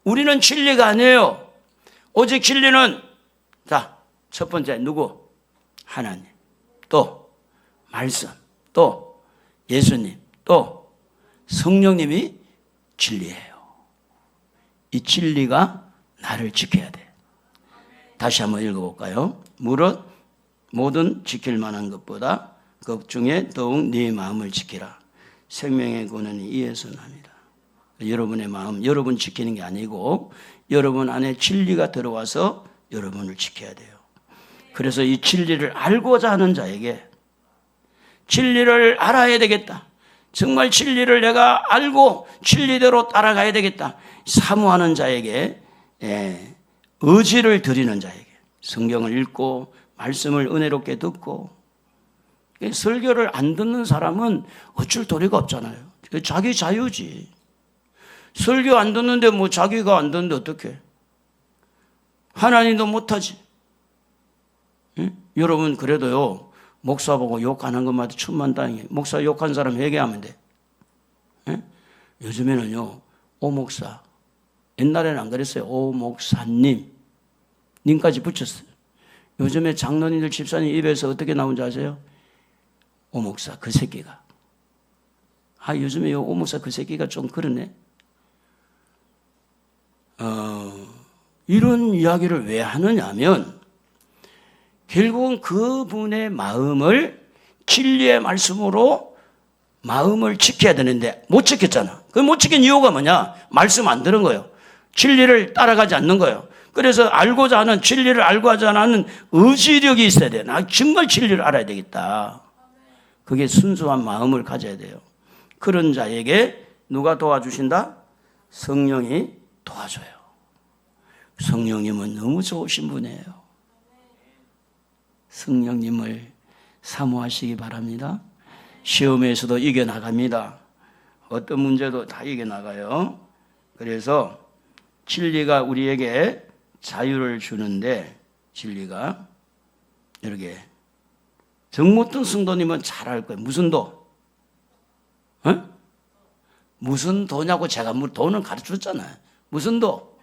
우리는 진리가 아니에요. 오직 진리는, 자, 첫 번째 누구? 하나님, 또 말씀, 또 예수님, 또 성령님이 진리예요. 이 진리가 나를 지켜야 돼. 다시 한번 읽어볼까요? 무릇 모든 지킬 만한 것보다 그 중에 더욱 네 마음을 지키라. 생명의 근원이 이에서 납니다. 여러분의 마음, 여러분 지키는 게 아니고 여러분 안에 진리가 들어와서 여러분을 지켜야 돼요. 그래서 이 진리를 알고자 하는 자에게, 진리를 알아야 되겠다, 정말 진리를 내가 알고 진리대로 따라가야 되겠다, 사모하는 자에게, 의지를 드리는 자에게 성경을 읽고 말씀을 은혜롭게 듣고. 설교를 안 듣는 사람은 어쩔 도리가 없잖아요. 자기 자유지. 설교 안 듣는데 뭐 자기가 안 듣는데 어떡해? 하나님도 못하지. 응? 여러분 그래도요, 목사 보고 욕하는 것마다 천만다행이에요. 목사 욕한 사람 회개하면 돼. 응? 요즘에는요, 오 목사, 옛날에는 안 그랬어요. 오 목사님, 님까지 붙였어요. 요즘에 장로님들 집사님 입에서 어떻게 나온지 아세요? 오 목사 그 새끼가. 요즘에 오 목사 그 새끼가 좀 그러네. 이런 이야기를 왜 하느냐면 결국은 그분의 마음을 진리의 말씀으로 마음을 지켜야 되는데 못 지켰잖아. 그 못 지킨 이유가 뭐냐? 말씀 안 들은 거예요. 진리를 따라가지 않는 거예요. 그래서 알고자 하는, 진리를 알고자 하는 의지력이 있어야 돼. 나 정말 진리를 알아야 되겠다. 그게 순수한 마음을 가져야 돼요. 그런 자에게 누가 도와주신다? 성령이 도와줘요. 성령님은 너무 좋으신 분이에요. 성령님을 사모하시기 바랍니다. 시험에서도 이겨나갑니다. 어떤 문제도 다 이겨나가요. 그래서 진리가 우리에게 자유를 주는데, 진리가 이렇게 정모떤 성도님은 잘 알 거예요. 무슨 도? 무슨 도냐고 제가 도는 가르쳤잖아요. 무슨 도?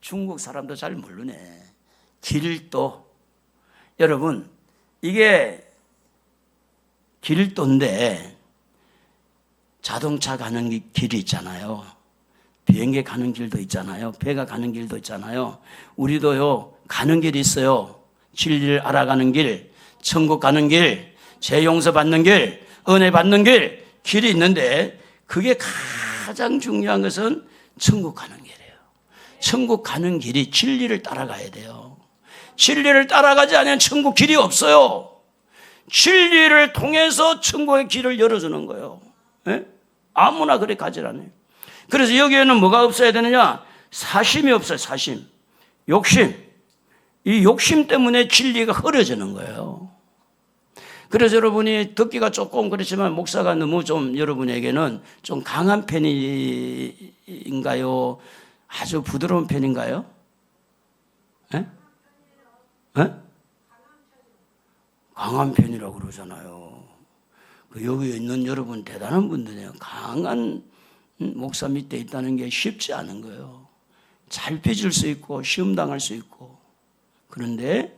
중국 사람도 잘 모르네. 길도. 여러분, 이게 길도인데 자동차 가는 길이 있잖아요. 비행기 가는 길도 있잖아요. 배가 가는 길도 있잖아요. 우리도요, 가는 길이 있어요. 진리를 알아가는 길, 천국 가는 길, 죄 용서받는 길, 은혜 받는 길, 길이 있는데 그게 가장 중요한 것은 천국 가는 길이에요. 천국 가는 길이 진리를 따라가야 돼요. 진리를 따라가지 않으면 천국 길이 없어요. 진리를 통해서 천국의 길을 열어주는 거예요. 네? 아무나 그래 가지 않아요. 그래서 여기에는 뭐가 없어야 되느냐? 사심이 없어요. 사심, 욕심. 이 욕심 때문에 진리가 흐려지는 거예요. 그래서 여러분이 듣기가 조금 그렇지만 목사가 너무 좀 여러분에게는 좀 강한 편인가요? 아주 부드러운 편인가요? 에? 에? 강한 편이라고 그러잖아요. 여기 있는 여러분 대단한 분들이에요. 강한 목사 밑에 있다는 게 쉽지 않은 거예요. 잘 삐질 수 있고 시험당할 수 있고. 그런데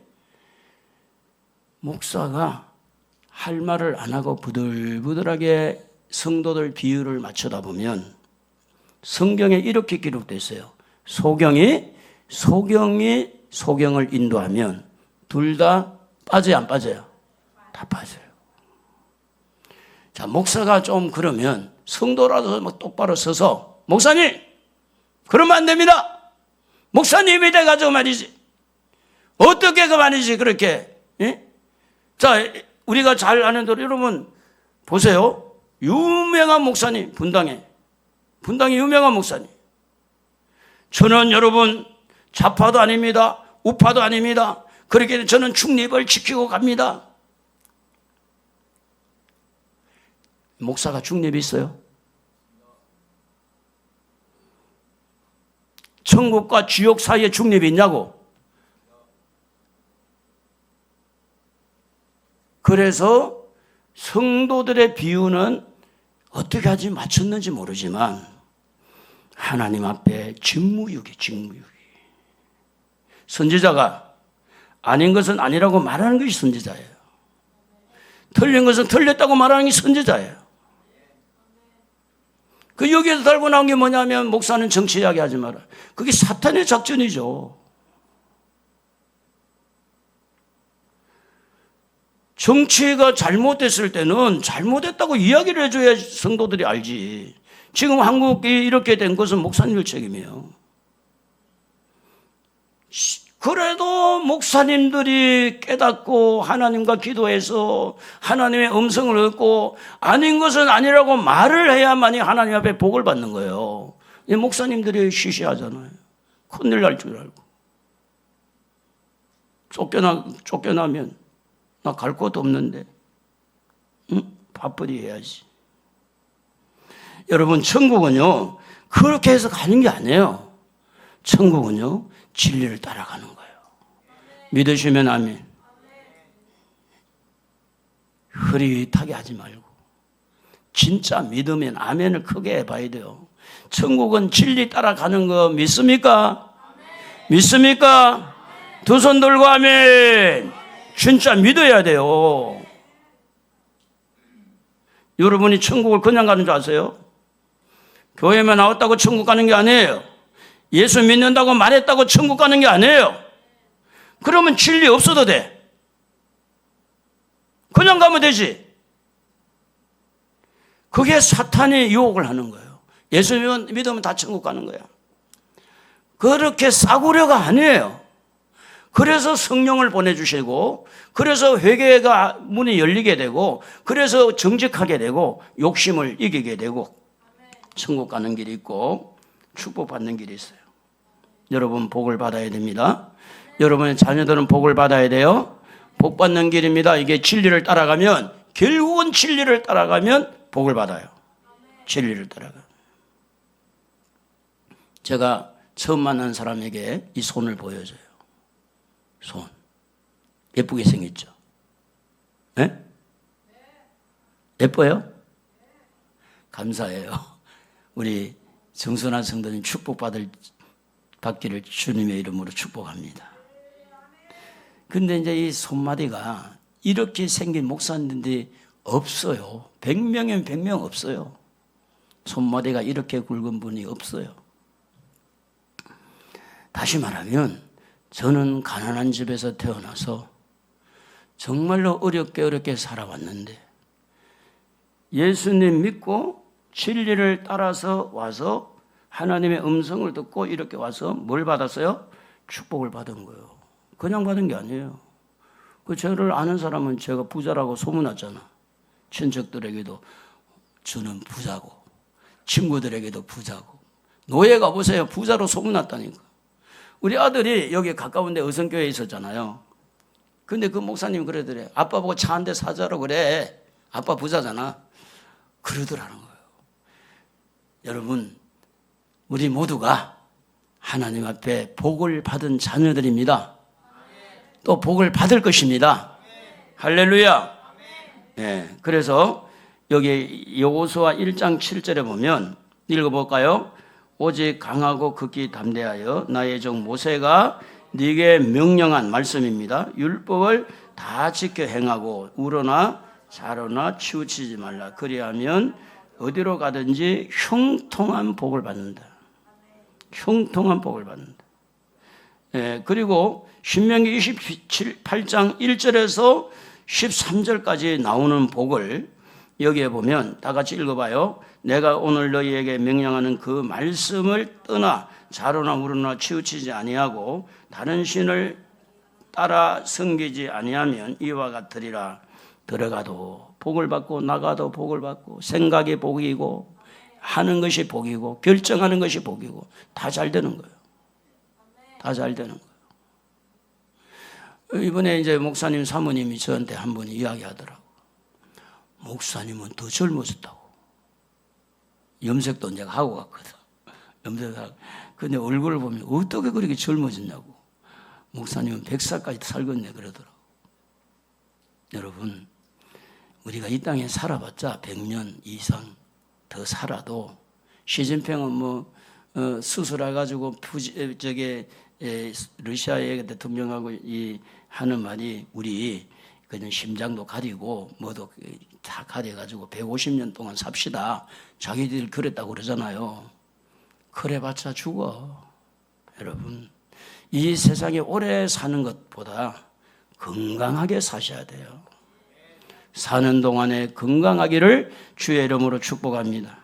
목사가 할 말을 안 하고 부들부들하게 성도들 비율을 맞추다 보면 성경에 이렇게 기록되어 있어요. 소경이 소경을 인도하면 둘 다 빠져요, 안 빠져요? 다 빠져요. 자, 목사가 좀 그러면 성도라도 막 똑바로 서서, 목사님, 그러면 안 됩니다. 목사님이 돼가지고 말이지. 어떻게 그 말이지, 그렇게. 예? 자, 우리가 잘 아는 대로 여러분, 보세요. 유명한 목사님, 분당에 유명한 목사님. 저는 여러분, 좌파도 아닙니다. 우파도 아닙니다. 그렇게 저는 중립을 지키고 갑니다. 목사가 중립이 있어요? 천국과 지옥 사이에 중립이 있냐고? 그래서 성도들의 비유는 어떻게 하지 맞췄는지 모르지만 하나님 앞에 직무유기. 선지자가 아닌 것은 아니라고 말하는 것이 선지자예요. 틀린 것은 틀렸다고 말하는 게 선지자예요. 그 여기에서 달고 나온 게 뭐냐면 목사는 정치 이야기 하지 마라. 그게 사탄의 작전이죠. 정치가 잘못됐을 때는 잘못했다고 이야기를 해줘야 성도들이 알지. 지금 한국이 이렇게 된 것은 목사님들 책임이에요. 그래도 목사님들이 깨닫고 하나님과 기도해서 하나님의 음성을 얻고 아닌 것은 아니라고 말을 해야만이 하나님 앞에 복을 받는 거예요. 목사님들이 시시하잖아요. 큰일 날 줄 알고. 쫓겨나면 나 갈 곳도 없는데 밥벌이 해야지. 여러분, 천국은요 그렇게 해서 가는 게 아니에요. 천국은요 진리를 따라가는 거예요. 믿으시면 아멘. 흐릿하게 하지 말고 진짜 믿으면 아멘을 크게 해봐야 돼요. 천국은 진리 따라가는 거 믿습니까? 믿습니까? 두 손 들고 아멘. 진짜 믿어야 돼요. 여러분이 천국을 그냥 가는 줄 아세요? 교회만 나왔다고 천국 가는 게 아니에요. 예수 믿는다고 말했다고 천국 가는 게 아니에요. 그러면 진리 없어도 돼. 그냥 가면 되지. 그게 사탄의 유혹을 하는 거예요. 예수 믿으면 다 천국 가는 거야. 그렇게 싸구려가 아니에요. 그래서 성령을 보내주시고, 그래서 회개가 문이 열리게 되고, 그래서 정직하게 되고, 욕심을 이기게 되고, 천국 가는 길이 있고 축복받는 길이 있어요. 여러분 복을 받아야 됩니다. 여러분의 자녀들은 복을 받아야 돼요. 복 받는 길입니다. 이게 진리를 따라가면, 결국은 진리를 따라가면 복을 받아요. 진리를 따라가. 제가 처음 만난 사람에게 이 손을 보여줘요. 손. 예쁘게 생겼죠? 네? 예뻐요? 감사해요. 우리 정선한 성도님 받기를 주님의 이름으로 축복합니다. 근데 이제 이 손마디가 이렇게 생긴 목사님들이 없어요. 100명이면 100명 없어요. 손마디가 이렇게 굵은 분이 없어요. 다시 말하면 저는 가난한 집에서 태어나서 정말로 어렵게 살아왔는데 예수님 믿고 진리를 따라서 와서 하나님의 음성을 듣고 이렇게 와서 뭘 받았어요? 축복을 받은 거예요. 그냥 받은 게 아니에요. 그 저를 아는 사람은 제가 부자라고 소문났잖아. 친척들에게도 저는 부자고 친구들에게도 부자고. 노예가 보세요. 부자로 소문났다니까. 우리 아들이 여기 가까운데 의성교회에 있었잖아요. 근데 그 목사님 그러더래. 아빠 보고 차 한 대 사자로 그래. 아빠 부자잖아. 그러더라는 거예요. 여러분, 우리 모두가 하나님 앞에 복을 받은 자녀들입니다. 또 복을 받을 것입니다. 할렐루야. 네, 그래서 여기 여호수아 1장 7절에 보면 읽어볼까요? 오직 강하고 극히 담대하여 나의 종 모세가 네게 명령한 말씀입니다. 율법을 다 지켜 행하고 우러나 자로나 치우치지 말라. 그리하면 어디로 가든지 형통한 복을 받는다. 형통한 복을 받는다. 예, 그리고 신명기 28장 1절에서 13절까지 나오는 복을 여기에 보면 다 같이 읽어봐요. 내가 오늘 너희에게 명령하는 그 말씀을 떠나 자로나 우러나 치우치지 아니하고 다른 신을 따라 섬기지 아니하면 이와 같으리라. 들어가도 복을 받고 나가도 복을 받고 생각이 복이고 하는 것이 복이고 결정하는 것이 복이고 다 잘 되는 거예요. 다 잘 되는 거예요. 이번에 이제 목사님 사모님이 저한테 한 번 이야기하더라고. 목사님은 더 젊어졌다고. 염색도 이제 하고 갔거든. 염색하고. 근데 얼굴을 보면 어떻게 그렇게 젊어졌냐고. 목사님은 100살까지 살겠네 그러더라고. 여러분, 우리가 이 땅에 살아봤자 100년 이상 더 살아도 시진핑은 뭐 수술해가지고 러시아의 대통령하고 하는 말이 우리 그냥 심장도 가리고 뭐도 다 가려가지고 150년 동안 삽시다. 자기들 그랬다고 그러잖아요. 그래봤자 죽어. 여러분, 이 세상에 오래 사는 것보다 건강하게 사셔야 돼요. 사는 동안에 건강하기를 주의 이름으로 축복합니다.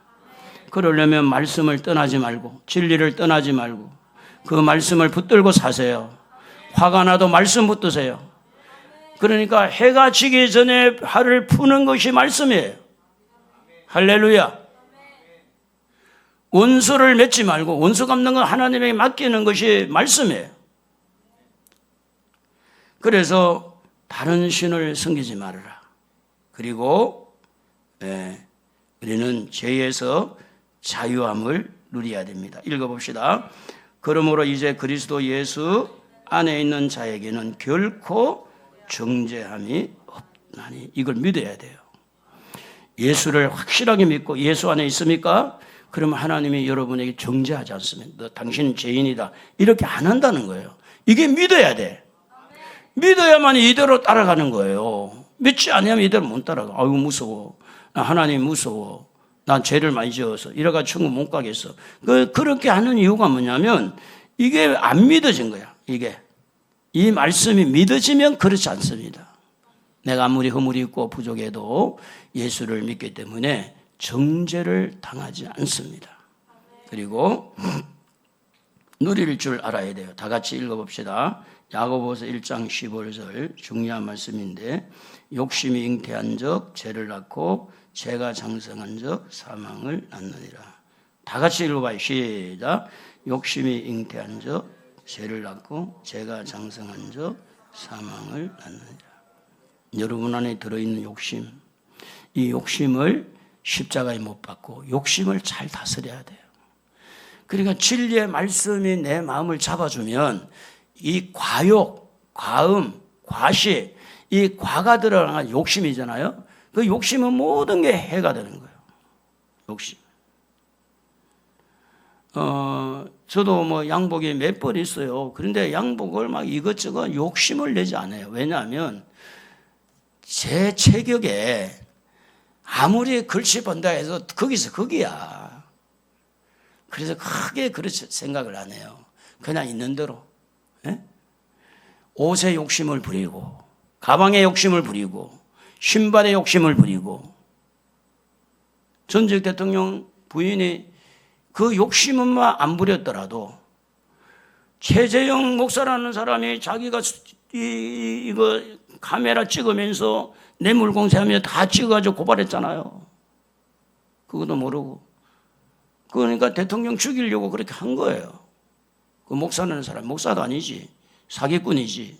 그러려면 말씀을 떠나지 말고 진리를 떠나지 말고 그 말씀을 붙들고 사세요. 화가 나도 말씀 붙드세요. 그러니까 해가 지기 전에 화를 푸는 것이 말씀이에요. 할렐루야. 원수를 맺지 말고 원수 갚는 건 하나님에게 맡기는 것이 말씀이에요. 그래서 다른 신을 섬기지 말아라. 그리고 우리는 죄에서 자유함을 누려야 됩니다. 읽어봅시다. 그러므로 이제 그리스도 예수 안에 있는 자에게는 결코 정죄함이 없나니. 이걸 믿어야 돼요. 예수를 확실하게 믿고 예수 안에 있습니까? 그러면 하나님이 여러분에게 정죄하지 않습니다. 너 당신은 죄인이다. 이렇게 안 한다는 거예요. 이게 믿어야 돼. 믿어야만 이대로 따라가는 거예요. 믿지 않으면 이대로 못 따라가. 아이고 무서워. 나 하나님 무서워. 난 죄를 많이 지어서 이래가 천국 못 가겠어. 그렇게 하는 이유가 뭐냐면 이게 안 믿어진 거야. 이게 이 말씀이 믿어지면 그렇지 않습니다. 내가 아무리 허물이 있고 부족해도 예수를 믿기 때문에 정죄를 당하지 않습니다. 그리고 누릴 줄 알아야 돼요. 다 같이 읽어봅시다. 야고보서 1장 15절 중요한 말씀인데 욕심이 잉태한 적 죄를 낳고 죄가 장성한 적 사망을 낳느니라. 다 같이 읽어봐요. 시작. 욕심이 잉태한 적 죄를 낳고 죄가 장성한 적 사망을 낳느니라. 여러분 안에 들어있는 욕심, 이 욕심을 십자가에 못 박고 욕심을 잘 다스려야 돼요. 그러니까 진리의 말씀이 내 마음을 잡아주면 이 과욕, 과음, 과시, 이 과가 들어간 욕심이잖아요. 그 욕심은 모든 게 해가 되는 거예요. 욕심. 저도 뭐 양복이 몇 벌 있어요. 그런데 양복을 막 이것저것 욕심을 내지 않아요. 왜냐하면 제 체격에 아무리 글씨 본다 해서 거기서 거기야. 그래서 크게 그렇게 생각을 안 해요. 그냥 있는 대로. 예? 옷에 욕심을 부리고 가방에 욕심을 부리고 신발에 욕심을 부리고 전직 대통령 부인이 그 욕심은 안 부렸더라도 최재형 목사라는 사람이 자기가 이거 카메라 찍으면서 뇌물공세하며 다 찍어가지고 고발했잖아요. 그것도 모르고. 그러니까 대통령 죽이려고 그렇게 한 거예요. 그 목사라는 사람, 목사도 아니지. 사기꾼이지.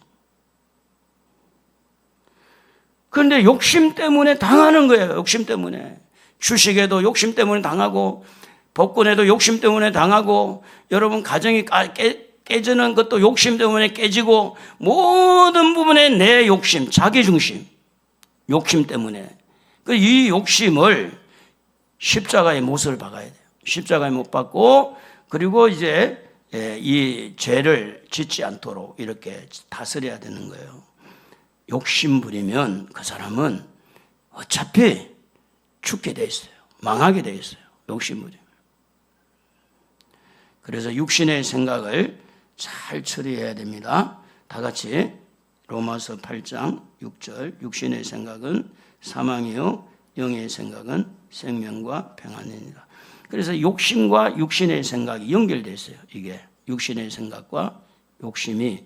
그런데 욕심 때문에 당하는 거예요. 욕심 때문에. 주식에도 욕심 때문에 당하고 복권에도 욕심 때문에 당하고 여러분 가정이 깨지는 것도 욕심 때문에 깨지고 모든 부분에 내 욕심, 자기중심, 욕심 때문에 이 욕심을 십자가에 못을 박아야 돼요. 십자가에 못 박고 그리고 이제 이 죄를 짓지 않도록 이렇게 다스려야 되는 거예요. 욕심 부리면 그 사람은 어차피 죽게 돼 있어요. 망하게 돼 있어요. 욕심 부리면. 그래서 육신의 생각을 잘 처리해야 됩니다. 다 같이 로마서 8장 6절 육신의 생각은 사망이요 영의 생각은 생명과 평안이니라. 그래서 욕심과 육신의 생각이 연결되어 있어요. 이게 육신의 생각과 욕심이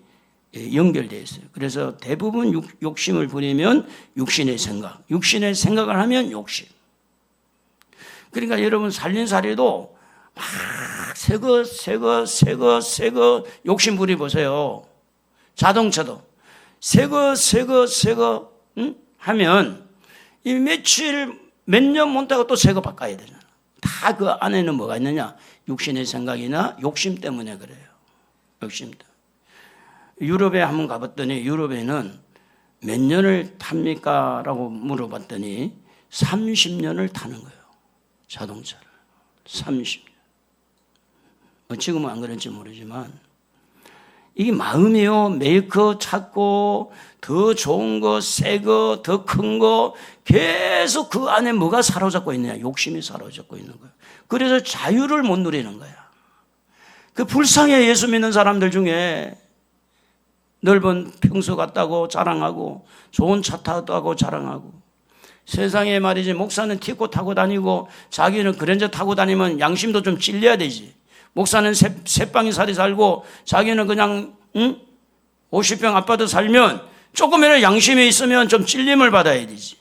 연결되어 있어요. 그래서 대부분 욕심을 부리면 육신의 생각을 하면 욕심. 그러니까 여러분 살림살이도 막 새거 욕심 부리 보세요. 자동차도 새거 하면 이 몇 년 못하고 또 새거 바꿔야 되잖아. 다 그 안에는 뭐가 있느냐? 육신의 생각이나 욕심 때문에 그래요. 욕심 때문에. 유럽에 한번 가봤더니 유럽에는 몇 년을 탑니까? 라고 물어봤더니 30년을 타는 거예요. 자동차를. 30년. 지금은 안 그런지 모르지만 이게 마음이요. 메이커 찾고 더 좋은 거, 새 거, 더 큰 거 계속 그 안에 뭐가 사로잡고 있느냐? 욕심이 사로잡고 있는 거예요. 그래서 자유를 못 누리는 거야. 그 불쌍해. 예수 믿는 사람들 중에 넓은 평수 같다고 자랑하고 좋은 차 타고 자랑하고 세상에 말이지 목사는 티코 타고 다니고 자기는 그랜저 타고 다니면 양심도 좀 찔려야 되지. 목사는 새빵이 살이 살고 자기는 그냥 50평 아파트 살면 조금이라도 양심이 있으면 좀 찔림을 받아야 되지.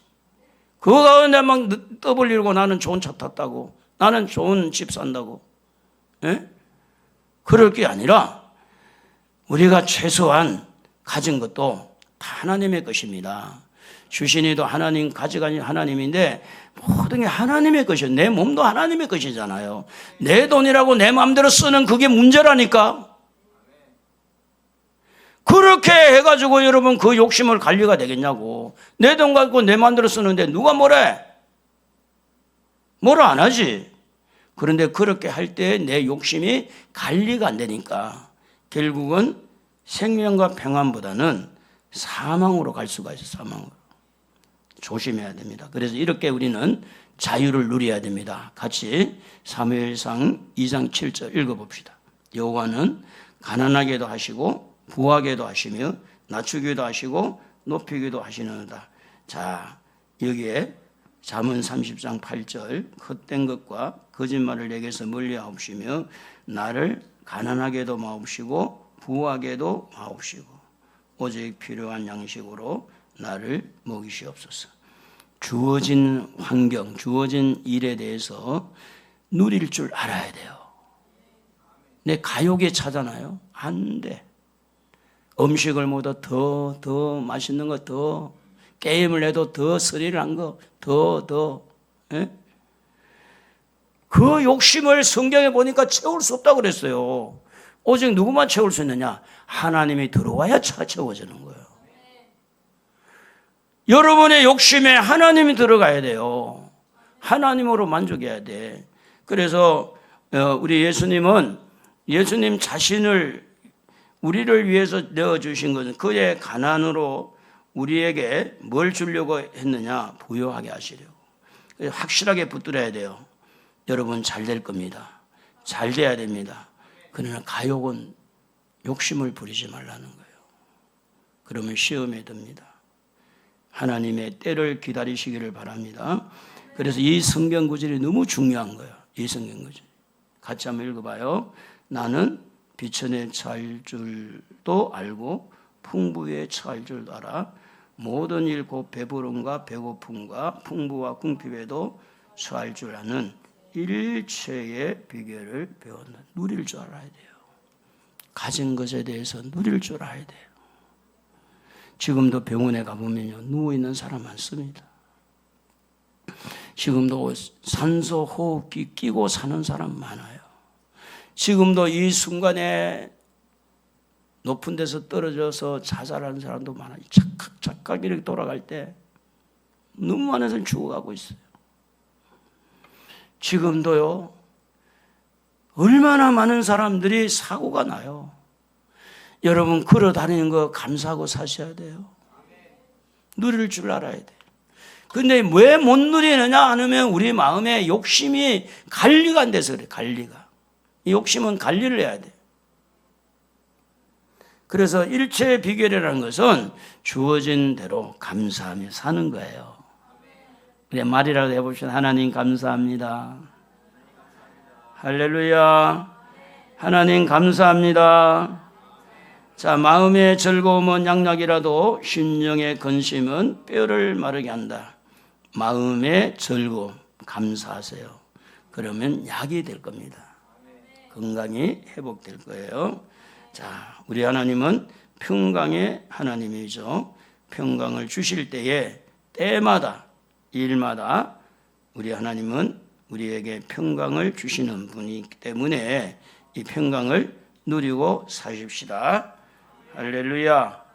그거 가운데 막 떠벌리고 나는 좋은 차 탔다고 나는 좋은 집 산다고. 예? 그럴 게 아니라 우리가 최소한 가진 것도 다 하나님의 것입니다. 주신이도 하나님, 가져가니 하나님인데 모든 게 하나님의 것이에요. 내 몸도 하나님의 것이잖아요. 내 돈이라고 내 마음대로 쓰는 그게 문제라니까. 그렇게 해가지고 여러분 그 욕심을 관리가 되겠냐고. 내 돈 갖고 내 마음대로 쓰는데 누가 뭐래? 뭐라 안 하지. 그런데 그렇게 할 때 내 욕심이 관리가 안 되니까 결국은 생명과 평안보다는 사망으로 갈 수가 있어요. 사망으로. 조심해야 됩니다. 그래서 이렇게 우리는 자유를 누려야 됩니다. 같이 사무엘상 2장 7절 읽어봅시다. 여호와는 가난하게도 하시고 부하게도 하시며 낮추기도 하시고 높이기도 하시는다. 자, 여기에 잠언 30장 8절 헛된 것과 거짓말을 내게서 멀리하옵시며 나를 가난하게도 마옵시고 부하게도 마옵시고 오직 필요한 양식으로 나를 먹이시옵소서. 주어진 환경, 주어진 일에 대해서 누릴 줄 알아야 돼요. 내 가요계 차잖아요. 안 돼. 음식을 먹어도 더 맛있는 거 더, 게임을 해도 더 스릴한 거 더. 예? 그 욕심을 성경에 보니까 채울 수 없다고 그랬어요. 오직 누구만 채울 수 있느냐? 하나님이 들어와야 채워지는 거예요. 여러분의 욕심에 하나님이 들어가야 돼요. 하나님으로 만족해야 돼. 그래서 우리 예수님 자신을 우리를 위해서 내어주신 것은 그의 가난으로 우리에게 뭘 주려고 했느냐? 부유하게 하시려고. 확실하게 붙들어야 돼요. 여러분 잘 될 겁니다. 잘 돼야 됩니다. 그러나 가욕은 욕심을 부리지 말라는 거예요. 그러면 시험에 듭니다. 하나님의 때를 기다리시기를 바랍니다. 그래서 이 성경 구절이 너무 중요한 거예요. 이 성경 구절. 같이 한번 읽어봐요. 나는 비천에 처할 줄도 알고 풍부에 처할 줄도 알아. 모든 일 곧 배부름과 배고픔과 풍부와 궁핍에도 처할 줄 아는 일체의 비결을 배웠는. 누릴 줄 알아야 돼요. 가진 것에 대해서 누릴 줄 알아야 돼요. 지금도 병원에 가보면요, 누워있는 사람 많습니다. 지금도 산소 호흡기 끼고 사는 사람 많아요. 지금도 이 순간에 높은 데서 떨어져서 자살하는 사람도 많아요. 착각 이렇게 돌아갈 때 너무 많은 사람이 죽어가고 있어요. 지금도요, 얼마나 많은 사람들이 사고가 나요. 여러분 걸어 다니는 거 감사하고 사셔야 돼요. 누릴 줄 알아야 돼요. 근데 왜 못 누리느냐 하면 우리 마음에 욕심이 관리가 안 돼서 그래요. 관리가. 이 욕심은 관리를 해야 돼요. 그래서 일체의 비결이라는 것은 주어진 대로 감사하며 사는 거예요. 그래 말이라도 해봅시다. 하나님 감사합니다. 할렐루야. 하나님 감사합니다. 자, 마음의 즐거움은 양약이라도 심령의 근심은 뼈를 마르게 한다. 마음의 즐거움 감사하세요. 그러면 약이 될 겁니다. 건강이 회복될 거예요. 자, 우리 하나님은 평강의 하나님이죠. 평강을 주실 때에 때마다 일마다 우리 하나님은 우리에게 평강을 주시는 분이기 때문에 이 평강을 누리고 사십시다. 할렐루야.